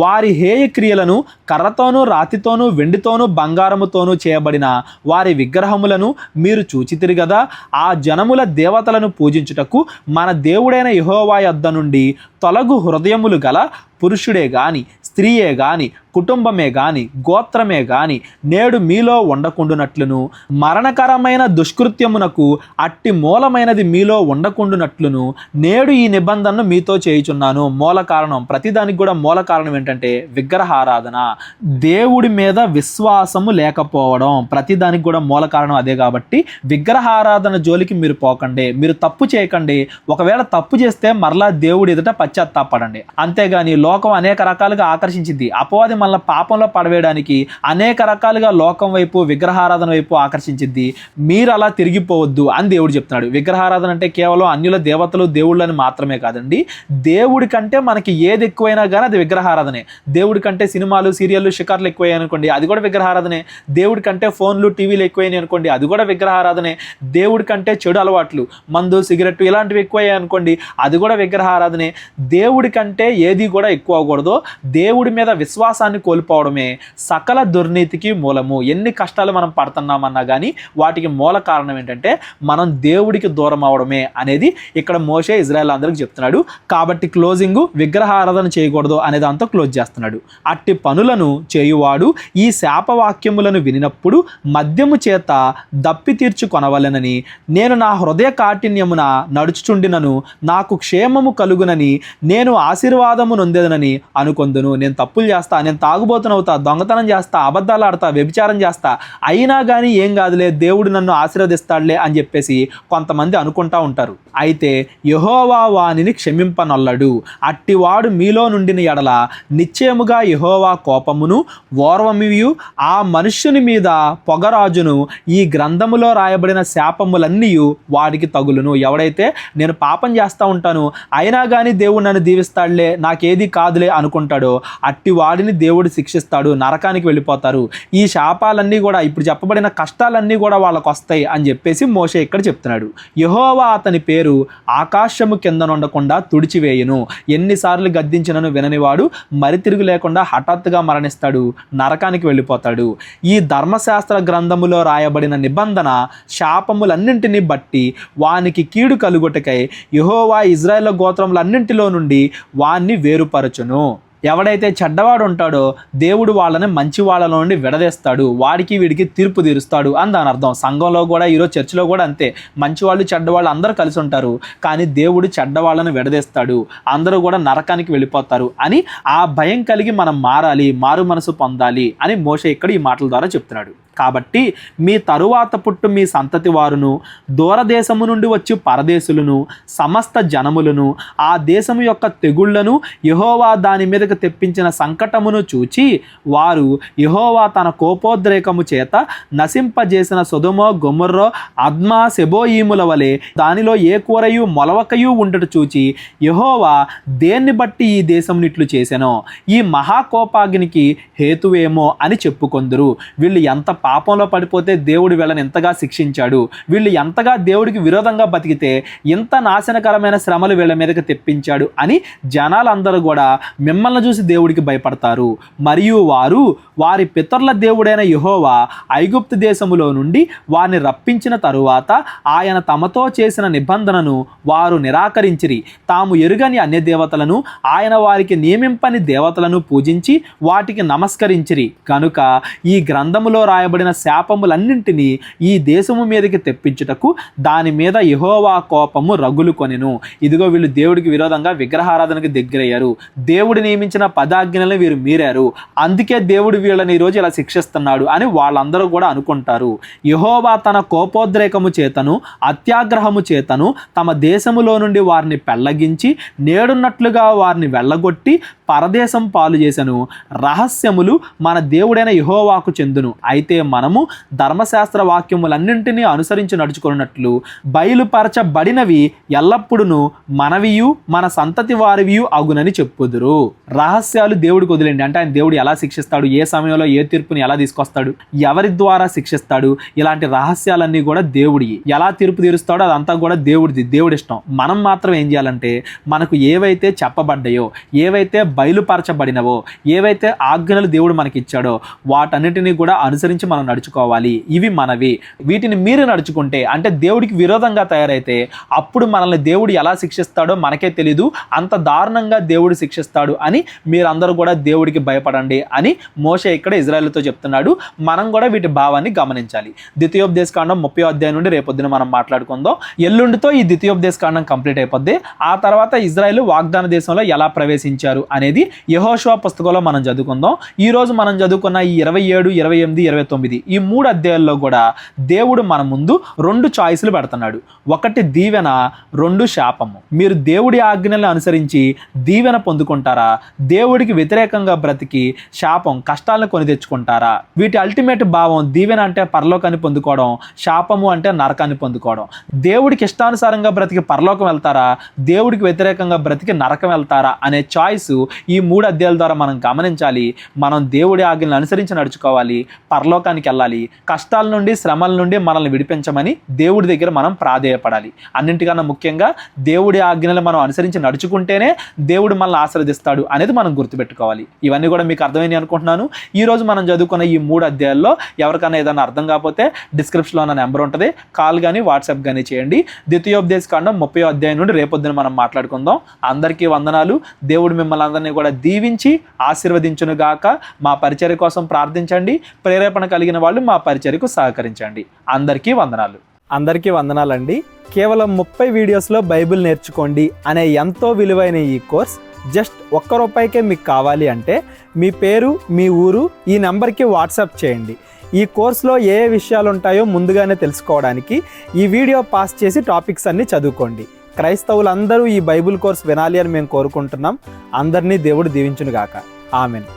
వారి హేయ క్రియలను, కర్రతోనూ, రాతితోనూ, వెండితోనూ, బంగారముతోనూ చేయబడిన వారి విగ్రహములను మీరు చూచితిరి గదా. ఆ జనముల దేవతలను పూజించుటకు మన దేవుడైన యెహోవా యొద్ద నుండి తొలగు హృదయములు గల పురుషుడే గాని, స్త్రీయే గాని, కుటుంబమే గాని, గోత్రమే గాని నేడు మీలో ఉండకుండునట్లును, మరణకరమైన దుష్కృత్యమునకు అట్టి మూలమైనది మీలో ఉండకుండునట్లును నేడు ఈ నిబంధనను మీతో చేయుచున్నాను. మూల కారణం, ప్రతిదానికి కూడా మూల కారణం ఏంటంటే విగ్రహారాధన, దేవుడి మీద విశ్వాసము లేకపోవడం. ప్రతిదానికి కూడా మూల కారణం అదే. కాబట్టి విగ్రహారాధన జోలికి మీరు పోకండి, మీరు తప్పు చేయకండి. ఒకవేళ తప్పు చేస్తే మరలా దేవుడి ఎదుట పశ్చాత్తాపడండి. అంతేగాని లోకం అనేక రకాలుగా ఆకర్షించింది. అపవాది మళ్ళీ పాపంలో పడవేయడానికి అనేక రకాలుగా లోకం వైపు, విగ్రహారాధన వైపు ఆకర్షించింది. మీరు అలా తిరిగిపోవద్దు అని దేవుడు చెప్తున్నాడు. విగ్రహారాధన అంటే కేవలం అన్యుల దేవతలు, దేవుళ్ళని మాత్రమే కాదండి. దేవుడి కంటే మనకి ఏది ఎక్కువైనా కానీ అది విగ్రహారాధనే. దేవుడి కంటే సినిమాలు, సీరియళ్ళు, షికార్లు ఎక్కువయ్యాయి అనుకోండి, అది కూడా విగ్రహారాధనే. దేవుడి కంటే ఫోన్లు, టీవీలు ఎక్కువయ్యాయి అనుకోండి, అది కూడా విగ్రహారాధనే. దేవుడి కంటే చెడు అలవాట్లు, మందు, సిగరెట్ ఇలాంటివి ఎక్కువయ్యాయి అనుకోండి, అది కూడా విగ్రహారాధనే. దేవుడి కంటే ఏది కూడా ఎక్కువ అవ్వకూడదు. దేవుడి మీద విశ్వాసాన్ని కోల్పోవడమే సకల దుర్నీతికి మూలము. ఎన్ని కష్టాలు మనం పడుతున్నామన్నా కానీ వాటికి మూల కారణం ఏంటంటే మనం దేవుడికి దూరం అవడమే అనేది ఇక్కడ మోషే ఇజ్రాయెల్ అందరికి చెప్తున్నాడు. కాబట్టి క్లోజింగ్, విగ్రహారాధన చేయకూడదు అనే దాంతో క్లోజ్ చేస్తున్నాడు. అట్టి పనులను చేయువాడు ఈ శాపవాక్యములను వినినప్పుడు మద్యము చేత దప్పి తీర్చుకొనవలెనని నేను నా హృదయ కాఠిన్యమున నడుచుచుండినను నాకు క్షేమము కలుగునని నేను ఆశీర్వాదము నొందేదనని అనుకొందును. నేను తప్పులు చేస్తా, నేను తాగుబోతునవుతా, దొంగతనం చేస్తా, అబద్ధాలు ఆడతా, వ్యభిచారం చేస్తా, అయినా కానీ ఏం కాదులే, దేవుడు నన్ను ఆశీర్వదిస్తాడులే అని చెప్పేసి కొంతమంది అనుకుంటా ఉంటారు. అయితే యెహోవా వానిని క్షమింపనొల్లడు. అట్టివాడు మీలో నుండిన ఎడల నిశ్చయముగా యెహోవా కోపమును ఓర్వమియు ఆ మనుష్యుని మీద పొగరాజును ఈ గ్రంథములో రాయబడిన శాపములన్నీ వాడికి తగులును. ఎవడైతే నేను పాపం చేస్తూ ఉంటాను అయినా కానీ దేవుడు నన్ను దీవిస్తాడులే, నాకేది కాదులే అనుకుంటాడో అట్టి వాడిని దేవుడు శిక్షిస్తాడు, నరకానికి వెళ్ళిపోతారు. ఈ శాపాలన్నీ కూడా, ఇప్పుడు చెప్పబడిన కష్టాలన్నీ కూడా వాళ్ళకు వస్తాయి అని చెప్పేసి మోషే ఇక్కడ చెప్తున్నాడు. యెహోవా అతని పేరు ఆకాశము కింద నుండకుండా తుడిచివేయును. ఎన్నిసార్లు గద్దించినను విననివాడు మరి తిరుగు లేకుండా హఠాత్తుగా మరణిస్తాడు, నరకానికి వెళ్ళిపోతాడు. ఈ ధర్మశాస్త్ర గ్రంథములో రాయబడిన నిబంధన శాపములన్నింటినీ బట్టి వానికి కీడు కలుగుటకై యెహోవా ఇజ్రాయేల్ గోత్రములన్నింటిలో నుండి వాణ్ణి వేరుపరచును. ఎవడైతే చెడ్డవాడు ఉంటాడో దేవుడు వాళ్ళని మంచి వాళ్ళలో నుండి విడదీస్తాడు, వాడికి వీడికి తీర్పు తీరుస్తాడు అని దాని అర్థం. సంఘంలో కూడా ఈరోజు చర్చిలో కూడా అంతే, మంచివాళ్ళు చెడ్డవాళ్ళు అందరూ కలిసి ఉంటారు, కానీ దేవుడు చెడ్డవాళ్ళని విడదీస్తాడు, అందరూ కూడా నరకానికి వెళ్ళిపోతారు అని ఆ భయం కలిగి మనం మారాలి, మారు మనసు పొందాలి అని మోషే ఇక్కడ ఈ మాటల ద్వారా చెప్తున్నాడు. కాబట్టి మీ తరువాత పుట్టు మీ సంతతి వారును, దూరదేశము నుండి వచ్చి పరదేశులను, సమస్త జనములను, ఆ దేశము యొక్క తెగుళ్లను, యెహోవా దాని మీదకు తెప్పించిన సంకటమును చూచి వారు యెహోవా తన కోపోద్రేకము చేత నశింపజేసిన సొదొమ గొమొర్రా అద్మా సెబోయీముల వలె దానిలో ఏ కూరయు మొలవకయు ఉండట చూచి యెహోవా దేన్ని బట్టి ఈ దేశమునిట్లు చేసెనో ఈ మహాకోపాగ్నికి హేతువేమో అని చెప్పుకొందురు. వీళ్ళు ఎంత పాపంలో పడిపోతే దేవుడు వీళ్ళని ఎంతగా శిక్షించాడు, వీళ్ళు ఎంతగా దేవుడికి విరోధంగా బతికితే ఇంత నాశనకరమైన శ్రమలు వీళ్ళ మీదకి తెప్పించాడు అని జనాలందరూ కూడా మిమ్మల్ని చూసి దేవుడికి భయపడతారు. మరియు వారు వారి పితరుల దేవుడైన యెహోవా ఐగుప్తు దేశములో నుండి వారిని రప్పించిన తరువాత ఆయన తమతో చేసిన నిబంధనను వారు నిరాకరించిరి. తాము ఎరుగని అన్య దేవతలను, ఆయన వారికి నియమింపని దేవతలను పూజించి వాటికి నమస్కరించిరి. కనుక ఈ గ్రంథములో రాయబడిన శాపములన్నింటినీ ఈ దేశము మీదకి తెప్పించుటకు దాని మీద యెహోవా కోపము రగులు కొనెను. ఇదిగో వీళ్ళు దేవుడికి విరోధంగా విగ్రహారాధనకు దగ్గరయ్యారు, దేవుడు నియమించిన పదాజ్ఞలను వీరు మీరారు, అందుకే దేవుడు వీళ్ళని ఈరోజు ఇలా శిక్షిస్తున్నాడు అని వాళ్ళందరూ కూడా అనుకుంటారు. యెహోవా తన కోపోద్రేకము చేతను అత్యాగ్రహము చేతను తమ దేశములో నుండి వారిని పెళ్లగించి నేడున్నట్లుగా వారిని వెళ్ళగొట్టి పరదేశం పాలు చేసెను. రహస్యములు మన దేవుడైన యెహోవాకు చెందును. అయితే మనము ధర్మశాస్త్ర వాక్యములన్నింటినీ అనుసరించి నడుచుకున్నట్లు బయలుపరచబడినవి ఎల్లప్పుడూ మనవియు మన సంతతి వారివియు అగునని చెప్పుదురు. రహస్యాలు దేవుడికి వదిలేండి. అంటే ఆయన దేవుడు ఎలా శిక్షిస్తాడు, ఏ సమయంలో ఏ తీర్పుని ఎలా తీసుకొస్తాడు, ఎవరి ద్వారా శిక్షిస్తాడు, ఇలాంటి రహస్యాలన్నీ కూడా దేవుడి. ఎలా తీర్పు తీరుస్తాడో అదంతా కూడా దేవుడిది, దేవుడి ఇష్టం. మనం మాత్రం ఏం చేయాలంటే మనకు ఏవైతే చెప్పబడ్డాయో, ఏవైతే బయలుపరచబడినవో, ఏవైతే ఆజ్ఞలు దేవుడు మనకి ఇచ్చాడో వాటన్నిటినీ కూడా అనుసరించి మనం నడుచుకోవాలి. ఇవి మనవి. వీటిని మీరు నడుచుకుంటే అంటే దేవుడికి విరోధంగా తయారైతే అప్పుడు మనల్ని దేవుడు ఎలా శిక్షిస్తాడో మనకే తెలీదు, అంత దారుణంగా దేవుడు శిక్షిస్తాడు అని మీరందరూ కూడా దేవుడికి భయపడండి అని మోషే ఇక్కడ ఇజ్రాయేలుతో చెప్తున్నాడు. మనం కూడా వీటి భావాన్ని గమనించాలి. ద్వితీయోపదేశకాండం 30వ అధ్యాయం నుండి రేపొద్దున మనం మాట్లాడుకుందాం. ఎల్లుండితో ఈ ద్వితీయోపదేశకాండం కంప్లీట్ అయిపోద్ది. ఆ తర్వాత ఇజ్రాయేలు వాగ్దాన దేశంలో ఎలా ప్రవేశించారు అనేది యెహోషువ పుస్తకంలో మనం చదువుకుందాం. ఈ రోజు మనం చదువుకున్న ఈ 27, 28, 29 ఈ 3 అధ్యాయాల్లో కూడా దేవుడు మన ముందు 2 చాయిస్లు పెడుతున్నాడు. ఒకటి దీవెన, 2 శాపము. మీరు దేవుడి ఆజ్ఞలను అనుసరించి దీవెన పొందుకుంటారా, దేవుడికి వ్యతిరేకంగా బ్రతికి శాపం కష్టాలను కొని తెచ్చుకుంటారా? వీటి అల్టిమేట్ భావం దీవెన అంటే పరలోకాన్ని పొందుకోవడం, శాపము అంటే నరకాన్ని పొందుకోవడం. దేవుడికి ఇష్టానుసారంగా బ్రతికి పరలోకం వెళ్తారా, దేవుడికి వ్యతిరేకంగా బ్రతికి నరకం వెళ్తారా అనే చాయిస్ ఈ 3 అధ్యాయాల ద్వారా మనం గమనించాలి. మనం దేవుడి ఆజ్ఞలను అనుసరించి నడుచుకోవాలి, పరలోకానికి వెళ్ళాలి, కష్టాల నుండి శ్రమల నుండి మనల్ని విడిపించమని దేవుడి దగ్గర మనం ప్రాధేయపడాలి. అన్నింటికన్నా ముఖ్యంగా దేవుడి ఆజ్ఞలు మనం అనుసరించి నడుచుకుంటేనే దేవుడు మనల్ని ఆశీర్వదిస్తాడు అనేది మనం గుర్తుపెట్టుకోవాలి. ఇవన్నీ కూడా మీకు అర్థమైంది అనుకుంటున్నాను. ఈ రోజు మనం చదువుకున్న ఈ 3 అధ్యాయాల్లో ఎవరికైనా ఏదైనా అర్థం కాకపోతే డిస్క్రిప్షన్లో ఉన్న నెంబర్ ఉంటుంది, కాల్ కానీ వాట్సాప్ కానీ చేయండి. ద్వితీయోపదేశకాండం 30వ అధ్యాయం నుండి రేపొద్దున మనం మాట్లాడుకుందాం. అందరికీ వందనాలు. దేవుడు మిమ్మల్ని అందరినీ కూడా దీవించి ఆశీర్వదించును గాక. మా పరిచర్య కోసం ప్రార్థించండి. ప్రేరేపణ కలిగిన వాళ్ళు మా పరిచర్యకు సహకరించండి. అందరికీ వందనాలు. అందరికీ వందనాలండి. కేవలం 30 వీడియోస్లో బైబిల్ నేర్చుకోండి అనే ఎంతో విలువైన ఈ కోర్స్ జస్ట్ ₹1 మీకు కావాలి అంటే మీ పేరు, మీ ఊరు ఈ నెంబర్కి వాట్సాప్ చేయండి. ఈ కోర్సులో ఏ విషయాలు ఉంటాయో ముందుగానే తెలుసుకోవడానికి ఈ వీడియో పాస్ చేసి టాపిక్స్ అన్నీ చదువుకోండి. క్రైస్తవులందరూ ఈ బైబిల్ కోర్స్ వినాలి అని మేము కోరుకుంటున్నాం. అందరినీ దేవుడు దీవించును గాక. ఆమెన్.